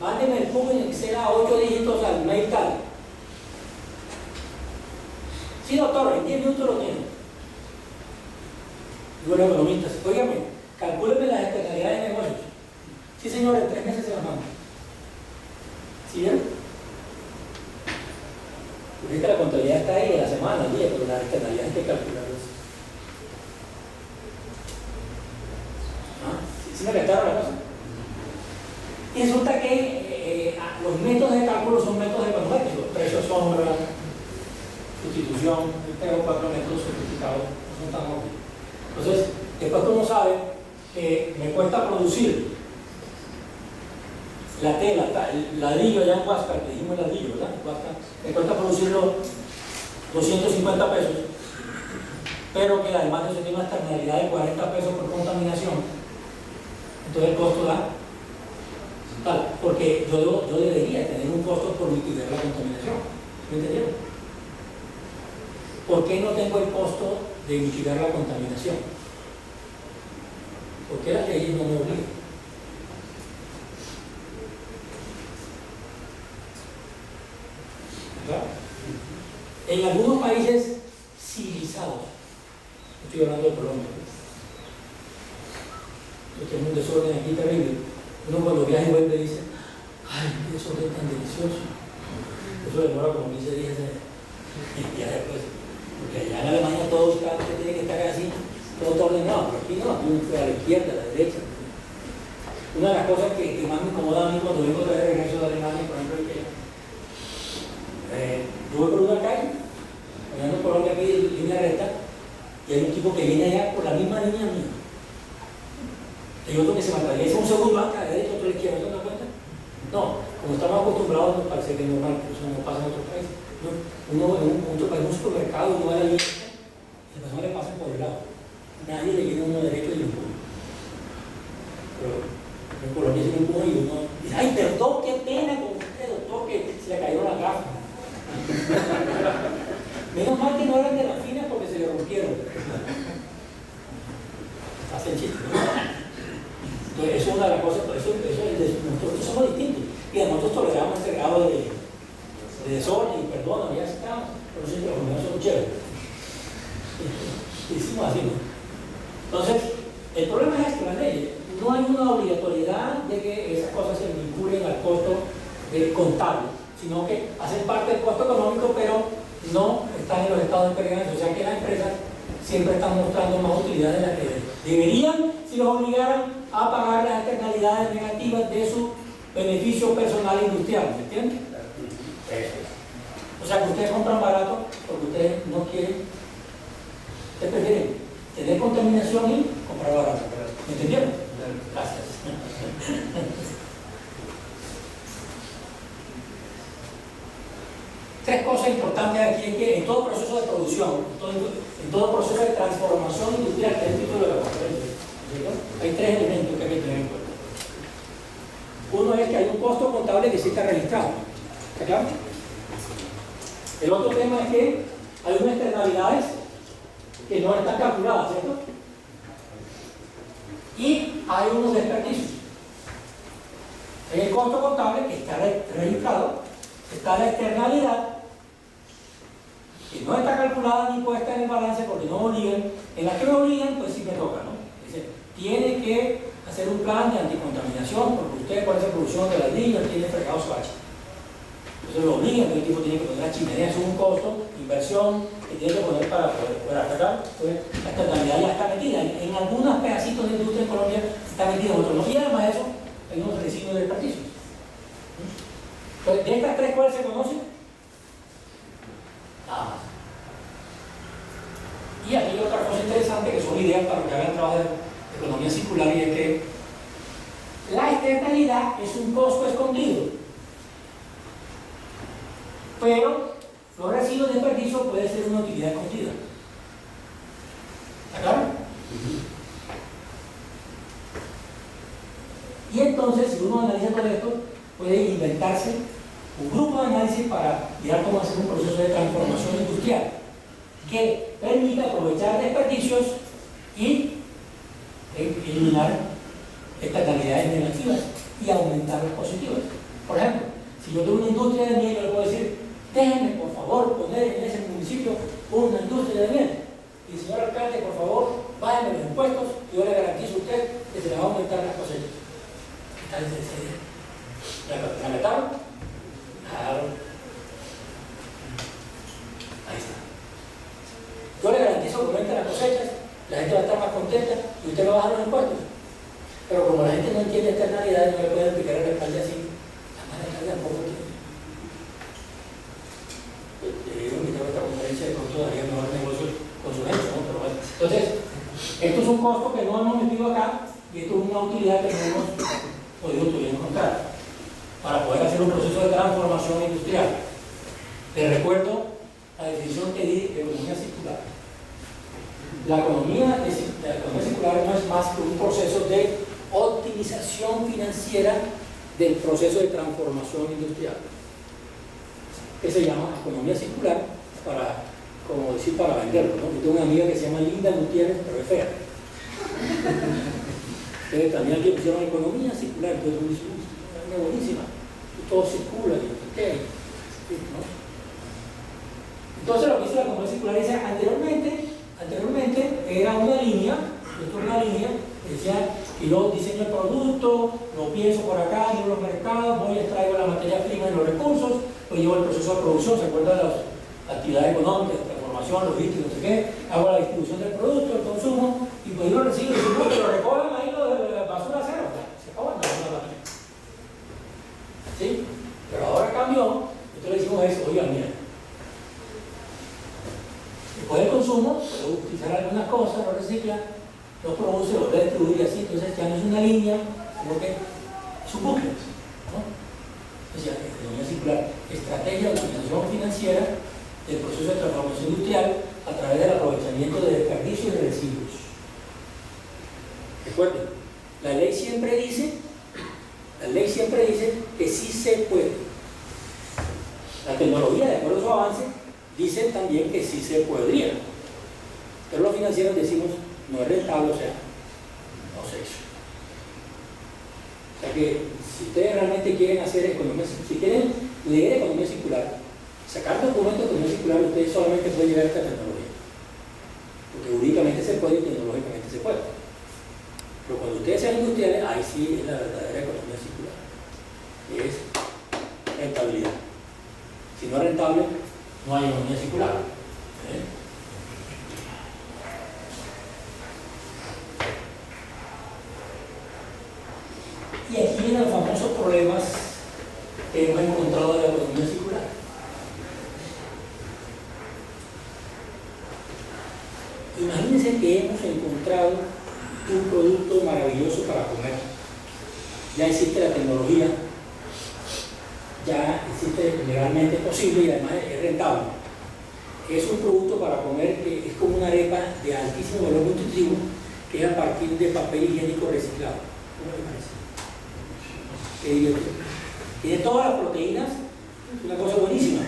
mándeme el PUB en Excel a 8 dígitos al mail tal. Sí, doctor, en 10 minutos lo tengo. Digo los economistas, óigame, calcúleme las externalidades de negocios. Sí, señor, en 3 meses se las mando. ¿Sí vieron? Porque la contabilidad está ahí de la semana, al día, pero las externalidades hay que calcularlas. ¿Sí me captaron la cosa? Y resulta que los métodos de cálculo son métodos econométricos, precio sombra, sustitución, tengo 4 métodos sofisticados, no son tan obvios. Entonces, después que uno sabe que me cuesta producir la tela, el ladrillo allá en Huáscar, que dijimos ladrillo, ¿verdad? Huáscar, me cuesta producirlo 250 pesos, pero que además eso tiene una externalidad de 40 pesos por contaminación. Entonces el costo da tal, porque yo debería tener un costo por mitigar la contaminación. ¿Me entendieron? ¿Por qué no tengo el costo de mitigar la contaminación? ¿Por qué las leyes no me obligan? ¿Verdad? En algunos países civilizados, estoy hablando de Colombia, tenemos un desorden aquí terrible. Uno cuando viaja y vuelve dice, ay, qué desorden tan delicioso. Eso demora como 15 días ya después. Porque allá en Alemania todo tiene que estar así, todo ordenado, pero aquí no, aquí uno fue a la izquierda, a la derecha. Una de las cosas que más me incomoda a mí cuando vengo de regreso de Alemania, por ejemplo, es que yo voy por una calle, caminando por donde aquí en línea recta, y hay un tipo que viene allá por la misma línea mía. Hay otro que se me atraviesa un segundo a la derecha, otro a la izquierda, ¿no te das cuenta? No, como estamos acostumbrados, nos parece que es normal, pero eso no pasa en otros países. Uno en otro país, en un supermercado, uno va a la línea y las personas le pasan por el lado. Nadie le viene uno derecho y le empuja. Pero en Colombia se le empuja y uno dice, ay, perdón, qué pena con usted, doctor, que se le cayeron las gafas. Menos mal que no eran de las finas porque se le rompieron. Hacen chistes, ¿no? Entonces, eso es una de las cosas, nosotros somos distintos. Y además nosotros toleramos este grado de desorden y perdón, ya estamos, pero siempre los primeros son chéveres. Y hicimos así, ¿no? Entonces, el problema es que las leyes, no hay una obligatoriedad de que esas cosas se vinculen al costo contable, sino que hacen parte del costo económico, pero no están en los estados de pertenencia. O sea que las empresas siempre están mostrando más utilidad de las que deberían si los obligaran a pagar las externalidades negativas de su beneficio personal e industrial, ¿me entienden? O sea que ustedes compran barato porque ustedes no quieren, ustedes prefieren tener contaminación y comprar barato. ¿Me entendieron? Gracias. Tres cosas importantes aquí es que en todo proceso de producción, en todo proceso de transformación industrial, que es el título de la conferencia, hay tres elementos que hay que tener en cuenta. Uno es que hay un costo contable que sí está registrado. ¿Está claro? El otro tema es que hay unas externalidades que no están calculadas, ¿cierto? Y hay unos desperdicios. En el costo contable que está registrado está la externalidad que no está calculada ni puesta en el balance porque no me obligan. En la que me obligan, pues sí me toca, ¿no? Dice, tiene que hacer un plan de anticontaminación porque usted por esa producción de ladrillos tiene fregado su hacha. Entonces lo obligan, el tipo tiene que poner la chimenea, es un costo, inversión, que tiene que poner para poder atacar. Entonces, la externalidad ya está metida. En algunos pedacitos de industria en Colombia está metida, en otros no. Y además de eso, hay unos residuos de desperdicios. Entonces, de estas tres, ¿cuáles se conocen? Nada más. Y aquí hay otra cosa interesante que son ideas para que hagan trabajo de economía circular, y es que la externalidad es un costo escondido, pero los residuos de desperdicio pueden ser una utilidad escondida. ¿Está claro? Y entonces, si uno analiza todo esto, puede inventarse un grupo de análisis para mirar cómo hacer un proceso de transformación industrial que permita aprovechar desperdicios y eliminar externalidades negativas y aumentar los positivos. Por ejemplo, si yo tengo una industria de miel, yo le puedo decir, déjenme por favor poner en ese municipio una industria de miel. Y señor alcalde, por favor, bájeme los impuestos y yo le garantizo a usted que se le va a aumentar las cosechas. ¿Qué tal esa idea? ¿La metaron? Claro. Ahí está. Yo le garantizo que aumenten las cosechas, la gente va a estar más contenta y usted va a bajar los impuestos. Pero como la gente no entiende externalidades, no le pueden picar el alcalde así. La mala alcalde tampoco entiende. Debieron invitar a esta conferencia, de pronto daría mejor negocio con su gente, ¿no? Pero bueno. Entonces, esto es un costo que no hemos metido acá y esto es una utilidad que no hemos podido todavía encontrar para poder hacer un proceso de transformación industrial. Les recuerdo la definición que di de economía circular. La economía circular no es más que un proceso de optimización financiera del proceso de transformación industrial, que se llama economía circular para, como decir, para venderlo, ¿no? Yo tengo una amiga que se llama Linda Gutiérrez, pero es fea. También aquí pusieron economía circular, entonces es buenísima, todo circula, y no sé qué, ¿no? Entonces lo que dice la economía circular dice, anteriormente era una línea, esto es una línea, que decía que yo diseño el producto, lo pienso por acá, llevo los mercados, voy, extraigo la materia prima y los recursos, lo llevo al proceso de producción, ¿se acuerdan de las actividades económicas, transformación, logística, no sé qué? Hago la distribución del producto, el consumo, y pues yo lo recibo y digo, que lo recojan ahí lo de la basura cero, se acabó, no, ¿sí? Pero ahora cambió, entonces le decimos eso, oigan, mira, después del consumo, puede utilizar algunas cosas, lo recicla, lo produce, lo puede distribuir así, entonces ya no es una línea, sino que es un bucle, ¿no? O sea, economía circular, estrategia de optimización financiera del proceso de transformación industrial a través del aprovechamiento de desperdicios y residuos. Recuerden, la ley siempre dice que sí se puede. La tecnología, de acuerdo a su avance, dicen también que sí se podría, pero los financieros decimos no es rentable, o sea, no se hizo. O sea que si ustedes realmente quieren hacer economía, si quieren leer economía circular, sacar documentos de economía circular, ustedes solamente pueden llegar a esta tecnología, porque jurídicamente se puede y tecnológicamente se puede. Pero cuando ustedes sean industriales, ahí sí es la verdadera economía circular, es rentabilidad. Si no es rentable, no hay economía circular. Y aquí vienen los famosos problemas que hemos encontrado de la economía circular. Imagínense que hemos encontrado un producto maravilloso para comer. Ya existe la tecnología, ya existe legalmente posible y además es rentable. Es un producto para comer que es como una arepa de altísimo valor nutritivo, que es a partir de papel higiénico reciclado. ¿Cómo le parece? ¿Qué diría usted? Tiene todas las proteínas, es una cosa buenísima.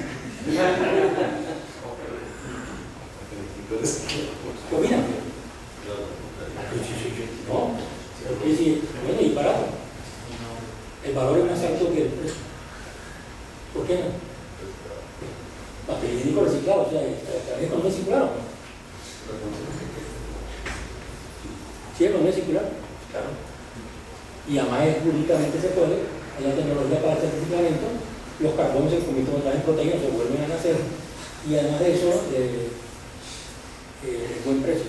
¿Qué opinan? No, porque sí, bueno y barato. El valor es más alto que el precio. ¿Por qué no? Papel higiénico reciclado, o sea, ¿economía circular? ¿Sí, economía circular? Claro. Y además jurídicamente se puede, hay la tecnología para hacer reciclamiento, los carbones se convierten otra vez en proteínas, se vuelven a nacer, y además de eso, buen precio.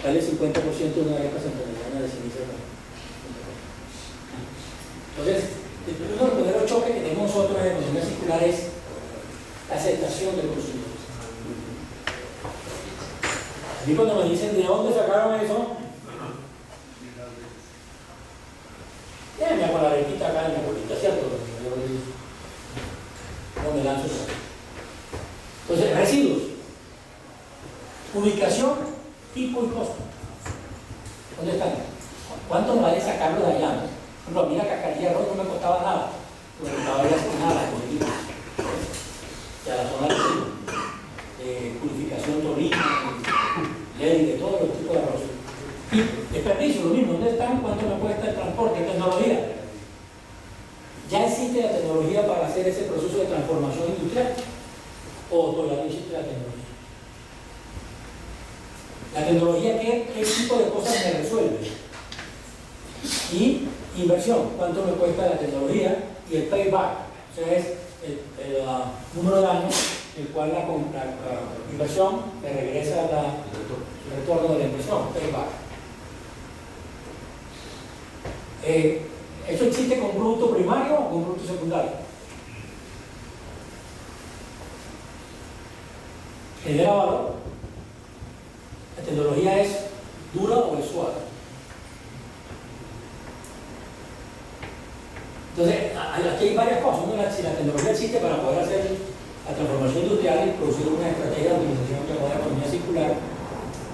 Vale el 50% de una arepa santandereana de ceniza. Entonces, uno de los primeros choques que tenemos nosotros en la economía circular es la aceptación del consumidor. A mí cuando me dicen de dónde sacaron eso, ya me hago la arepita acá en mi abuelita, ¿cierto? No me lanzo eso. Entonces, residuos. Ubicación, tipo y costo. ¿Dónde están? ¿Cuánto me vale sacarlo de allá? Por ejemplo, a mí la cascarilla de arroz no me costaba nada. No me costaba ya nada, ya la zona de purificación torrina, de todos los tipos de arroz. Y desperdicio, lo mismo. ¿Dónde están? ¿Cuánto me cuesta el transporte? ¿Tecnología? ¿Ya existe la tecnología para hacer ese proceso de transformación industrial? ¿O todavía no existe la tecnología? La tecnología, ¿qué tipo de cosas me resuelve? Y inversión, ¿cuánto me cuesta la tecnología? Y el payback, o sea, es el número de años en el cual la inversión me regresa el retorno de la inversión, payback. ¿Eso existe con producto primario o con producto secundario? ¿Genera valor? ¿La tecnología es dura o es suave? Entonces, aquí hay varias cosas. Una, si la tecnología existe para poder hacer la transformación industrial y producir una estrategia de optimización de la economía circular,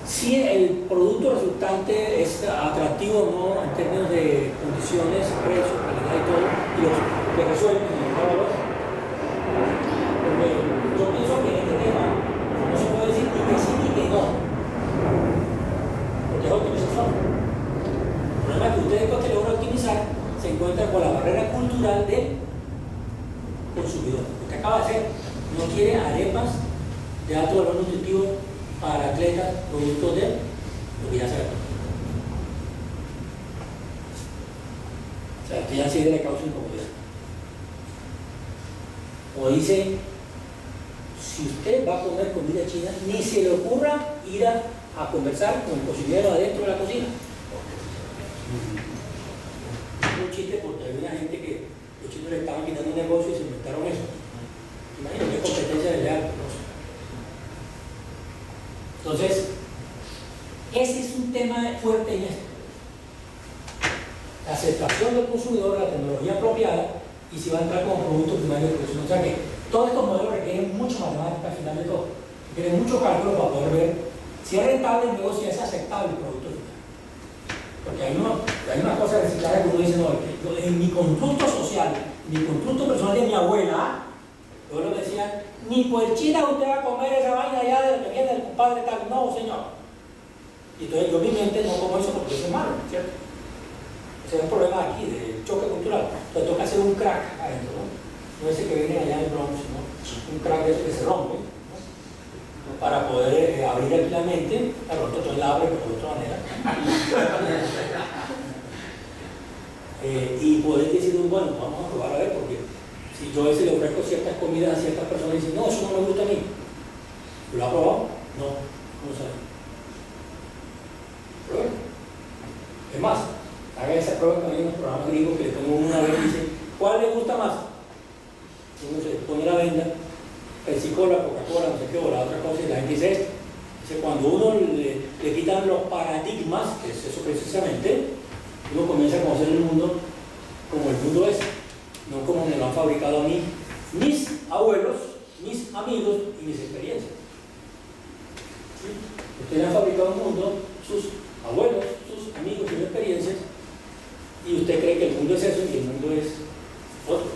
si el producto resultante es atractivo o no en términos de condiciones, precios, calidad y todo, y lo que resuelve el valor. Porque yo pienso que en este tema no se puede decir ni que sí ni que no, porque es optimización. El problema es que ustedes, después que logran optimizar, se encuentran con la barrera cultural del consumidor. Lo que acaba de hacer, no quiere arepas de alto valor nutritivo para atletas, productos de lo que ya sabemos. O sea, que ya sí le causa incomodidad. O dice, si usted va a comer comida china, ni se le ocurra ir a conversar con el cocinero adentro de la cocina. Es un chiste porque hay una gente que los chinos le estaban quitando un negocio y se inventaron eso. Imagínate qué competencia de leal. Entonces, ese es un tema fuerte en esto. La aceptación del consumidor, la tecnología apropiada y si va a entrar como producto primario de producción. O sea que todos estos modelos requieren mucho matemática al final de todo. Requieren mucho cálculo para poder ver si es rentable y luego si es aceptable el producto final. Porque hay una cosa reciclada que uno dice, no, en mi constructo social, mi constructo personal de mi abuela, yo lo decía, ni por China usted va a comer esa vaina allá de que viene el compadre tal. No, señor. Y entonces yo en mi mente no como eso porque eso es malo, ¿cierto? Ese es el problema aquí, del choque cultural. Entonces toca hacer un crack adentro, ¿no? No ese que viene allá del Bronx, ¿no? Un crack ese que se rompe, ¿no? Para poder abrir aquí la mente, claro, entonces la abre, pero de otra manera. Y poder decir, bueno, vamos a probar a ver, porque si yo a veces le ofrezco ciertas comidas a ciertas personas y dicen, no, eso no me gusta a mí. ¿Lo ha probado? No sabe. Prueba. Es más, haga esa prueba también en los programas gringos que le ponen una vez y dicen, ¿cuál le gusta más? Uno se pone la venda, Pepsi-Cola, Coca-Cola, no sé qué, o la otra cosa, y la gente dice esto. Dice, cuando uno le quitan los paradigmas, que es eso precisamente, uno comienza a conocer el mundo como el mundo es. No como me lo han fabricado a mí, mis abuelos, mis amigos y mis experiencias. ¿Sí? Ustedes han fabricado un mundo, sus abuelos, sus amigos y sus experiencias, y usted cree que el mundo es eso y el mundo es otro.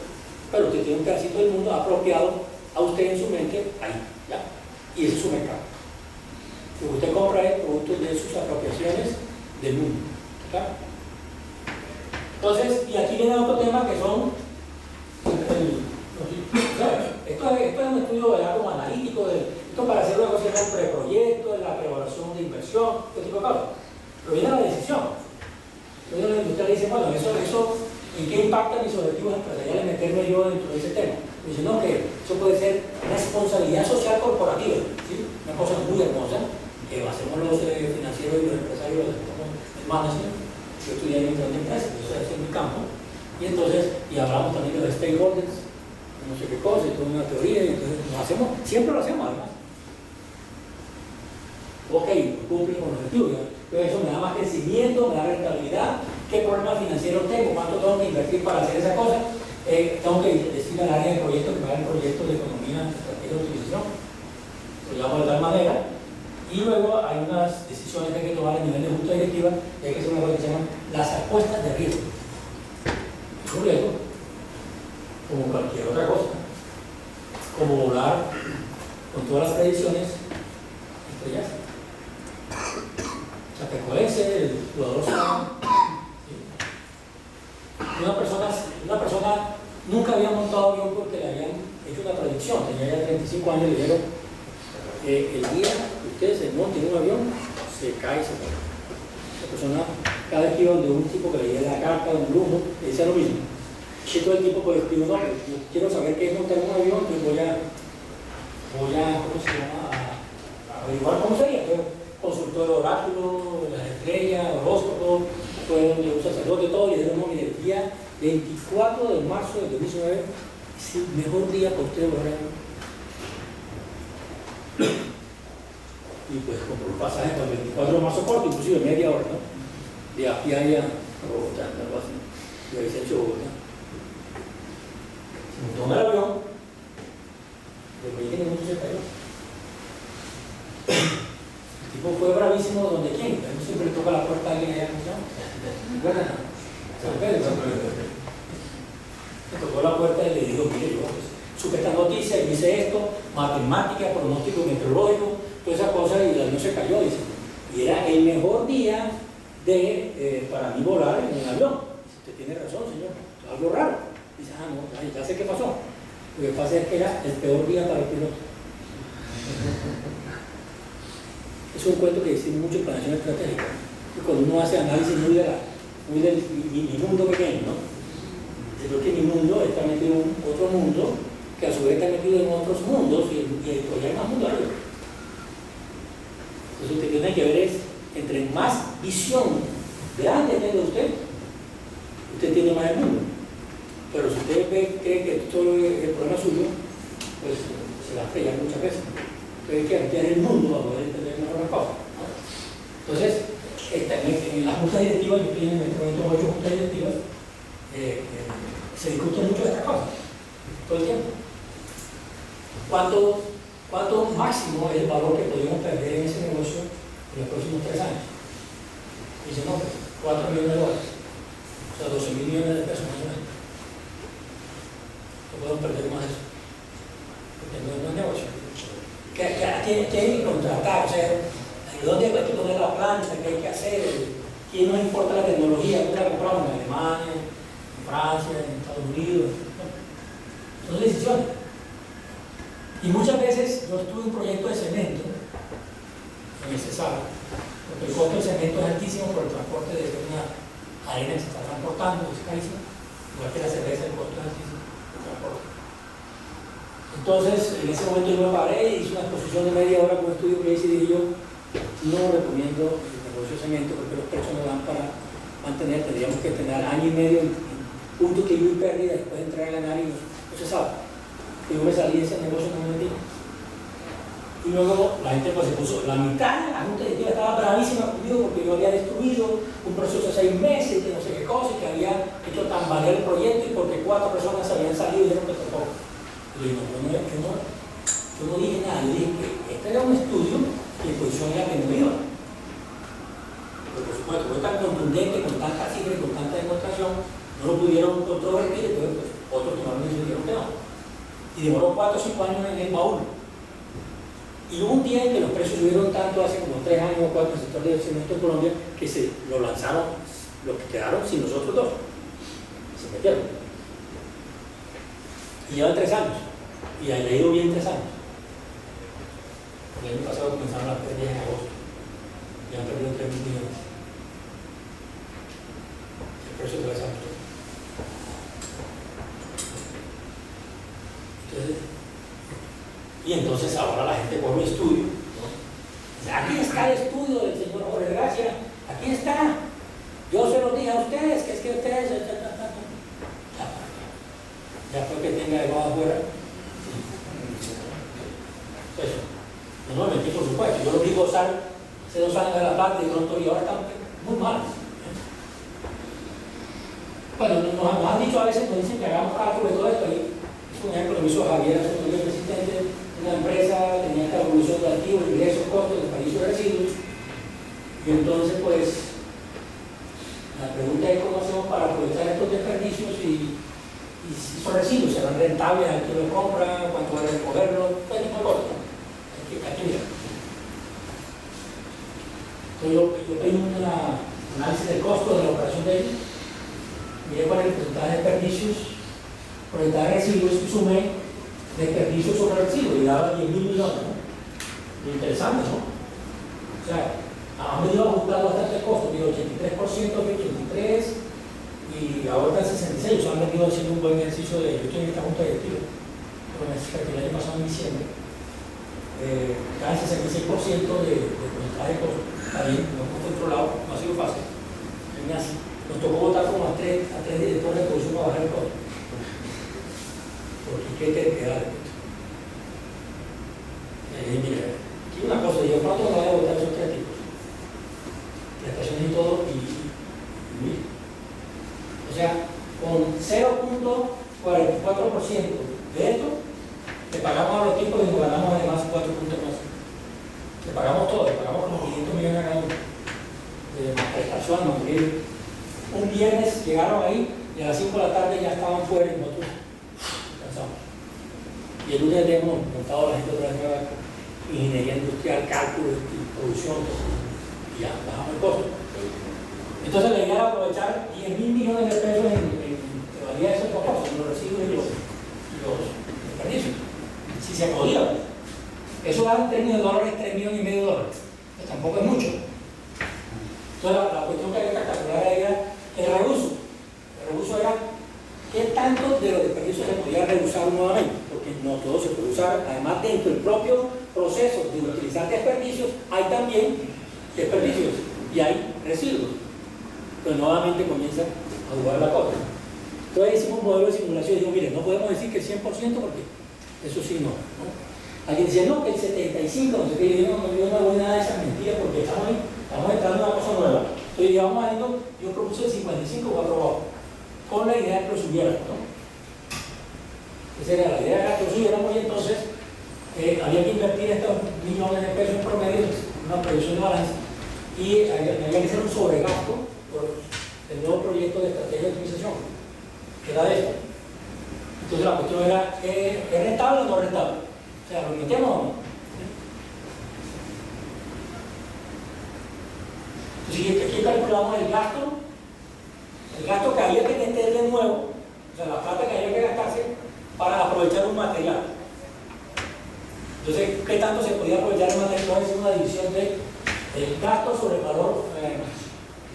Pero usted tiene un pedacito del mundo apropiado a usted en su mente, ahí, ¿ya? Y ese es su mercado. Lo que usted compra es producto de sus apropiaciones del mundo. ¿Claro? Entonces, y aquí viene otro tema que son esto es un estudio de algo analítico, esto para hacer una cosa como un preproyecto, de la preevaluación de inversión, este tipo de cosas. Pero viene la decisión. Entonces la industria dice, bueno, eso ¿en qué impacta mis objetivos empresariales meterme yo dentro de ese tema? Diciendo que eso puede ser responsabilidad social corporativa, ¿sí? Una cosa muy hermosa que hacemos los financieros y los empresarios, el management. Yo estudié administración de empresas, eso es en mi campo, y entonces, y hablamos también de los stakeholders, no sé qué cosa, y toda una teoría, y entonces lo hacemos, siempre lo hacemos además. Ok, cumple con los estudios, pero eso me da más crecimiento, me da rentabilidad, qué problemas financieros tengo, cuánto tengo que invertir para hacer esa cosa, tengo que decir al área de proyecto que me haga el proyecto de economía, estrategia de utilización, lo llamo de tal manera, y luego hay unas decisiones que hay que tomar a nivel de junta directiva, y hay que hacer una cosa que se llama las apuestas de riesgo. Es un riesgo, como cualquier otra cosa, como volar con todas las predicciones estrellarse. Chapecoense, el jugador sabe. Una persona nunca había montado avión porque le habían hecho una predicción, tenía ya 35 años y le dijeron el día que ustedes se monten en un avión, se cae y se cae. La persona, cada vez que iba donde un tipo que le diera la carta, un brujo, le decía lo mismo. Y todo el tipo pues dijo, no, yo quiero saber qué es montar en un avión, entonces voy a ¿cómo se llama? A averiguar cómo sería. Fue consultor de oráculo, de las estrellas, horóscopo, fue un sacerdote, todo, y dijeron, no, mire, el día 24 de marzo del 2019 es el mejor día para usted volar en avión. Y pues compró un pasaje para el 24 de marzo corto, inclusive media hora, ¿no? De aquí a allá a Bogotá, algo así. Y ahí se echó Bogotá. Se montó en el avión, de 20 minutos se cayó. El tipo fue bravísimo donde quién, pero siempre le toca la puerta a alguien allá, ¿no? ¿Recuerdan? Le tocó la puerta y le dijo, mire, yo pues, supe esta noticia y hice esto, matemática, pronóstico meteorológico, toda esa cosa, y el avión se cayó, dice. Y era el mejor día para mí volar en el avión. Dice, usted tiene razón, señor, es algo raro. Dice, no, ya sé qué pasó. Lo que pasa es que era el peor día para el piloto. Es un cuento que dice mucho en planeación estratégica. Y cuando uno hace análisis muy del mi mundo pequeño, ¿no? Yo creo que mi mundo está metido en otro mundo, que a su vez está metido en otros mundos, y todavía hay más mundo arriba. Entonces usted tiene que ver es, entre más visión grande tenga usted tiene más el mundo. Pero si usted cree que todo es el problema suyo, pues se va a estrellar muchas veces. Entonces hay que ampliar el mundo para poder entender mejor las cosas, ¿no? Entonces, en las juntas directivas, yo estoy en este momento 8 juntas directivas, se discute mucho de estas cosas, todo el tiempo. ¿Cuánto máximo es el valor que podríamos perder en ese negocio en los próximos 3 años? Dicen, no, pues, $4 millones, o sea, 12.000 millones de pesos más o menos. No podemos perder más de eso, porque no es negocio. ¿Qué hay que contratar? O sea, ¿dónde hay que poner la plancha? ¿Qué hay que hacer? ¿Quién nos importa la tecnología? ¿Dónde la compramos? ¿En Alemania? ¿En Francia? ¿En Estados Unidos? Son decisiones. Y muchas veces yo estuve en un proyecto de cemento en el Cesar, porque el costo del cemento es altísimo por el transporte de una arena que se está transportando, es carísimo, igual que la cerveza, el costo es altísimo el transporte. Entonces, en ese momento yo me paré y hice una exposición de media hora con un estudio que hice y dije yo, no recomiendo el negocio de cemento porque los precios no dan para mantener, tendríamos que tener año y medio en punto que y pérdida, después entrar en la nariz, no se sabe. Y yo me salí de ese negocio, no me metí. Y luego la gente pues se puso, la mitad de la junta directiva estaba bravísima conmigo porque yo había destruido un proceso de 6 meses, de no sé qué cosa, y que había hecho tambalear el proyecto y porque 4 personas se habían salido y dijeron que tampoco. Y yo no dije nada, yo dije que este era un estudio y en posición era que no iba. Pero por supuesto, fue tan contundente, con tanta cifra y con tanta demostración, no lo pudieron controvertir, entonces pues, otros tomaron y dijeron que no. Y demoró 4 o 5 años en el baúl. Y hubo un día en que los precios subieron tanto, hace como 3 años o 4 en el sector de cemento en Colombia, que se lo lanzaron, los que quedaron sin nosotros dos. Se metieron. Y llevan 3 años. Y ha ido bien 3 años. El año pasado comenzaron las pérdidas en agosto. Y han perdido 3.000 millones. El precio de 3 años. Y entonces ahora la gente pone un estudio, ¿no? Aquí está el estudio del señor Jorge Gracia, aquí está. Yo se lo dije a ustedes, que es que ustedes... Ya fue que tenga de más afuera. Eso. No me metí, por supuesto. Yo lo vi gozar hace 2 años de la parte y pronto y ahora están muy mal. Bueno, nos han dicho a veces, nos dicen que hagamos cálculo de todo esto. Y es un ejemplo que me hizo Javier, hace un presidente de una empresa, tenía esta evolución de activos, ingresos, costos, desperdicios de residuos. Y entonces, pues, la pregunta es cómo hacemos para aprovechar estos desperdicios y si son residuos, serán rentables al que lo compra, cuánto van a recogerlo, todo tipo de cosas. Aquí mira. Entonces yo pedí un análisis del costo de la operación de ellos, miré cuál es el porcentaje de desperdicios, porcentaje de residuos y sumé desperdicios sobre residuos y daba 10.000 millones, ¿no? Muy interesante, ¿no? O sea, han venido ajustando bastante el costo, digo 83%, 83%, y ahora está 66%, o sea, han venido haciendo un buen ejercicio de, yo estoy en esta junta directiva, con el año pasado en diciembre, cada 66% de porcentaje de costo, está bien, lo hemos controlado, no ha sido fácil, nos tocó votar como a tres directores de producción para bajar el costo, porque qué te queda de esto. Mira, aquí una cosa, yo cuánto me voy a votar esos 3 tipos, prestaciones y todo, y mira. O sea, con 0.44% de esto, le pagamos a los tipos y nos ganamos además 4 puntos más. Le pagamos todo, le pagamos como 500 millones a cada uno de prestación, ¿no? Un viernes llegaron ahí y a las 5 de la tarde ya estaban fuera y nosotros descansamos. Y el lunes hemos montado la gente otra vez nueva, ingeniería industrial, cálculo y producción, y ya bajamos el costo. Entonces la idea era aprovechar 10.000 millones de pesos en valía de esos costos, en los residuos y los desperdicios. Si se podía. Eso da en términos de dólares $3,5 millones. Que tampoco es mucho. Entonces la cuestión que había que calcular era el reuso. El reuso era qué tanto de los desperdicios se podía reusar nuevamente. Porque no todo se puede usar. Además, dentro del propio proceso de utilizar desperdicios, hay también desperdicios y hay residuos. Pero nuevamente comienza a jugar la cosa. Entonces hicimos un modelo de simulación y dijimos, mire, no podemos decir que el 100% porque eso sí no. Alguien decía, no, que el 75%, no sé qué, yo no hago nada de esas mentiras porque estamos entrando en una cosa nueva. Entonces llevamos años, yo propuse el 55 o aprobado, con la idea de que lo subiéramos, ¿no? Esa era la idea, era que lo subiéramos y entonces había que invertir estos millones de pesos en promedio, una previsión de balance, y había que hacer un sobregasto por el nuevo proyecto de estrategia de optimización, que era de esto. Entonces la cuestión era, ¿es rentable o no rentable? O sea, ¿lo metemos o no? Entonces aquí calculamos el gasto que había que meter de nuevo, o sea, la plata que había que gastarse para aprovechar un material. Entonces, ¿qué tanto se podía aprovechar el material? Entonces, es una división de el gasto sobre el valor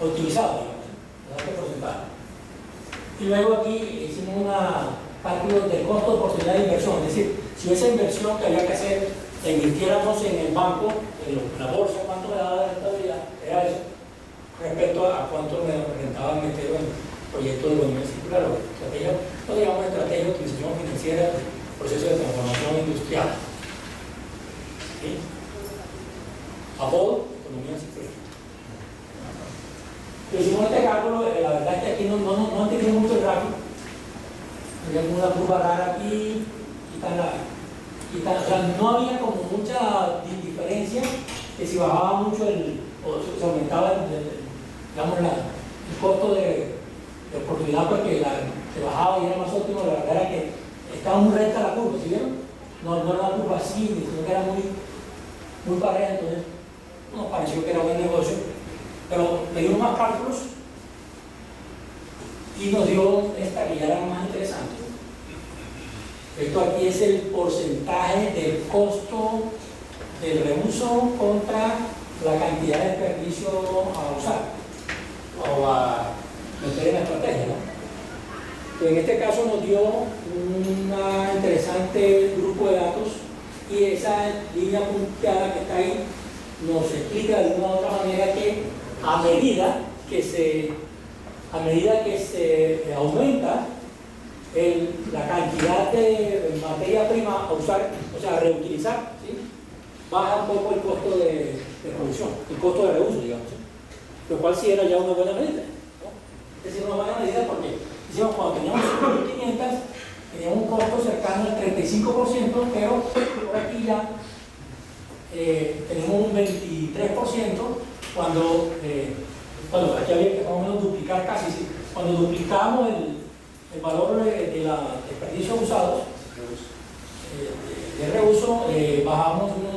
optimizado, digamos, el porcentaje. Y luego aquí hicimos una cálculo del costo de oportunidad de inversión, es decir, si esa inversión que había que hacer la invirtiéramos en el banco, en la bolsa, cuánto me daba de rentabilidad, era eso, respecto a cuánto me rentaba meter en proyectos de economía circular o estrategia, no digamos estrategia de optimización financiera, proceso de transformación industrial. ¿Sí? APOD, economía circular. Hicimos este cálculo, la verdad es que aquí no entendí mucho el gráfico. Había como una curva rara aquí y tan larga. O sea, no había como mucha diferencia que si bajaba mucho o se aumentaba el costo de oportunidad porque se bajaba y era más óptimo. La verdad era que estaba muy recta la curva, ¿sí vieron? No era una curva así, sino que era muy pareja, entonces nos pareció que era buen negocio. Pero le dimos más cálculos y nos dio esta que ya era más interesante. Esto aquí es el porcentaje del costo del reuso contra la cantidad de desperdicio a usar o a meter en la estrategia, ¿no? Pues en este caso nos dio un interesante grupo de datos y esa línea punteada que está ahí nos explica de alguna u otra manera que a medida que se aumenta la cantidad de materia prima a usar, o sea, a reutilizar, ¿sí?, baja un poco el costo de producción, el costo de reuso, digamos, ¿sí?, lo cual sí era ya una buena medida, ¿no? Es decir, una buena medida porque decíamos, cuando teníamos 5.500 teníamos un costo cercano al 35%, pero por aquí ya tenemos un 23% cuando aquí había que más o menos duplicar casi, ¿sí? Cuando duplicamos el valor de los desperdicios usados, de reuso, bajamos unos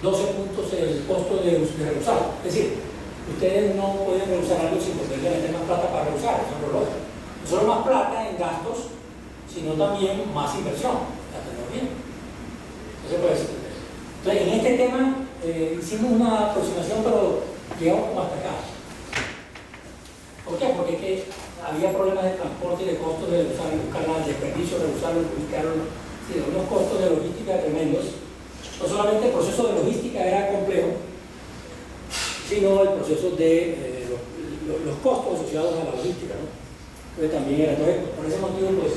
12 puntos el costo de reusar. Es decir, ustedes no pueden reusar algo sin poder meter más plata para reusar, eso es lo lógico. No solo más plata en gastos, sino también más inversión, la tecnología. Entonces, en este tema hicimos una aproximación, pero llegamos como hasta acá. ¿Por qué? Porque es que había problemas de transporte y de costos de buscar el desperdicio, reusarlo, buscarlo, sí, unos costos de logística tremendos. No solamente el proceso de logística era complejo, sino el proceso de los costos asociados a la logística, ¿no? Entonces también era, por ese motivo, pues,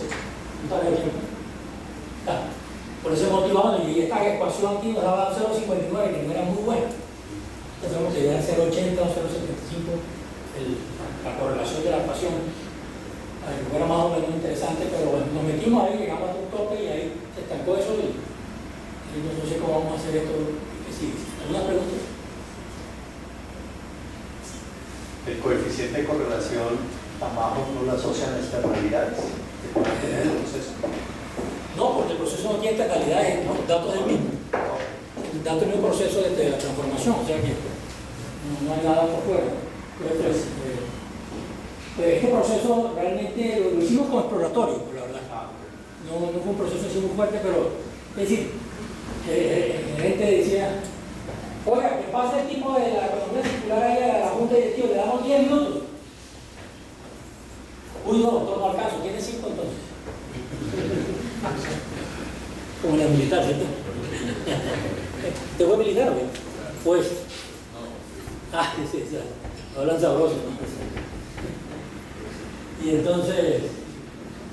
por ese motivo, bueno, y esta ecuación aquí nos daba 0,59, que no era muy buena. Entonces, que era 0,80 o 0,75 la correlación de la ecuación, para que fuera más o menos interesante, pero bueno, nos metimos ahí, llegamos a un tope y ahí se estancó eso y no sé cómo vamos a hacer esto que sigue. ¿Alguna pregunta? El coeficiente de correlación tan bajo no lo asocian a externalidades que pueden tener el proceso. No, porque el proceso no tiene externalidades, ¿no? El dato es el mismo. El dato es el mismo proceso de la transformación, o sea que no hay nada por fuera. Entonces, este proceso realmente lo hicimos como exploratorio, por la verdad. No fue un proceso así muy fuerte, pero es decir, el gerente decía, oiga, que pasa el tipo de la economía circular ahí a la junta directiva, le damos 10 minutos. Uy, no alcanzo, tiene 5 entonces. Como la militar, ¿cierto? ¿Te fue militar o qué? Pues. Sí, hablan sabroso, ¿no? Y entonces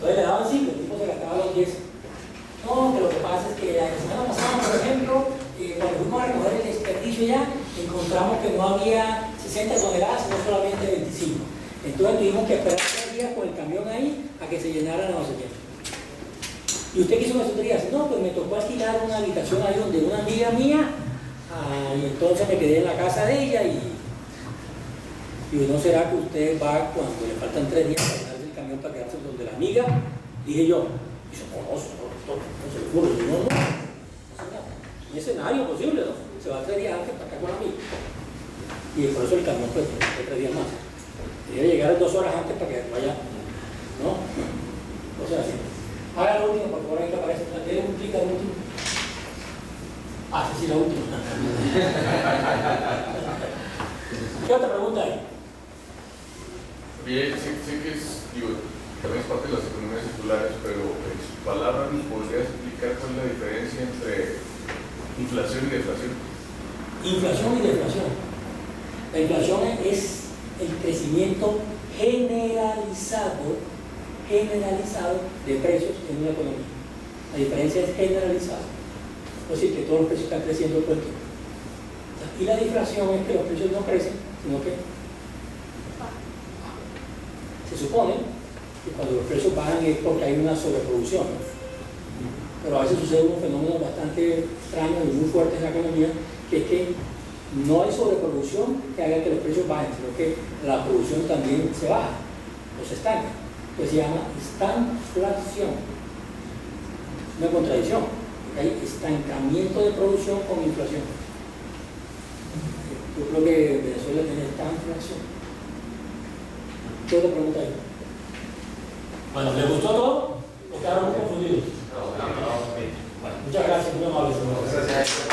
le daban 5, el tipo se gastaba los 10. No, pero lo que pasa es que la semana pasada, por ejemplo, cuando fuimos a recoger el desperdicio ya, encontramos que no había 60 toneladas, sino solamente 25. Entonces tuvimos que esperar 3 días con el camión ahí a que se llenara no sé qué. ¿Y usted qué hizo en esos días? No, pues me tocó alquilar una habitación ahí donde una amiga mía, y entonces me quedé en la casa de ella y no será que usted va cuando le faltan 3 días para darse el camión para quedarse donde la amiga. Dije yo, no se le ocurre, no, ni escenario posible, ¿no? Se va 3 días antes para acá con la amiga. Y por eso el camión fue 3 días más. Quería llegar 2 horas antes para que vaya, ¿no? O sea, así. Haga lo último, por favor, ahí que aparece. ¿Tiene un clic al último? Sí, la última. ¿Qué otra pregunta hay? Bien, sé que también es parte de las economías circulares, pero en sus palabras nos podrías explicar cuál es la diferencia entre inflación y deflación. Inflación y deflación. La inflación es el crecimiento generalizado de precios en una economía. La diferencia es generalizada. Es decir, que todos los precios están creciendo todo el tiempo. Y la deflación es que los precios no crecen, sino que se supone que cuando los precios bajan es porque hay una sobreproducción. Pero a veces sucede un fenómeno bastante extraño y muy fuerte en la economía, que es que no hay sobreproducción que haga que los precios bajen, sino que la producción también se baja o se estanca. Pues se llama estanflación. Una contradicción, porque hay estancamiento de producción con inflación. Yo creo que Venezuela tiene estanflación. ¿Qué otra pregunta hay? Bueno, ¿les gustó todo? ¿O quedaron muy confundidos? Bueno, muchas gracias, muy amables. Gracias.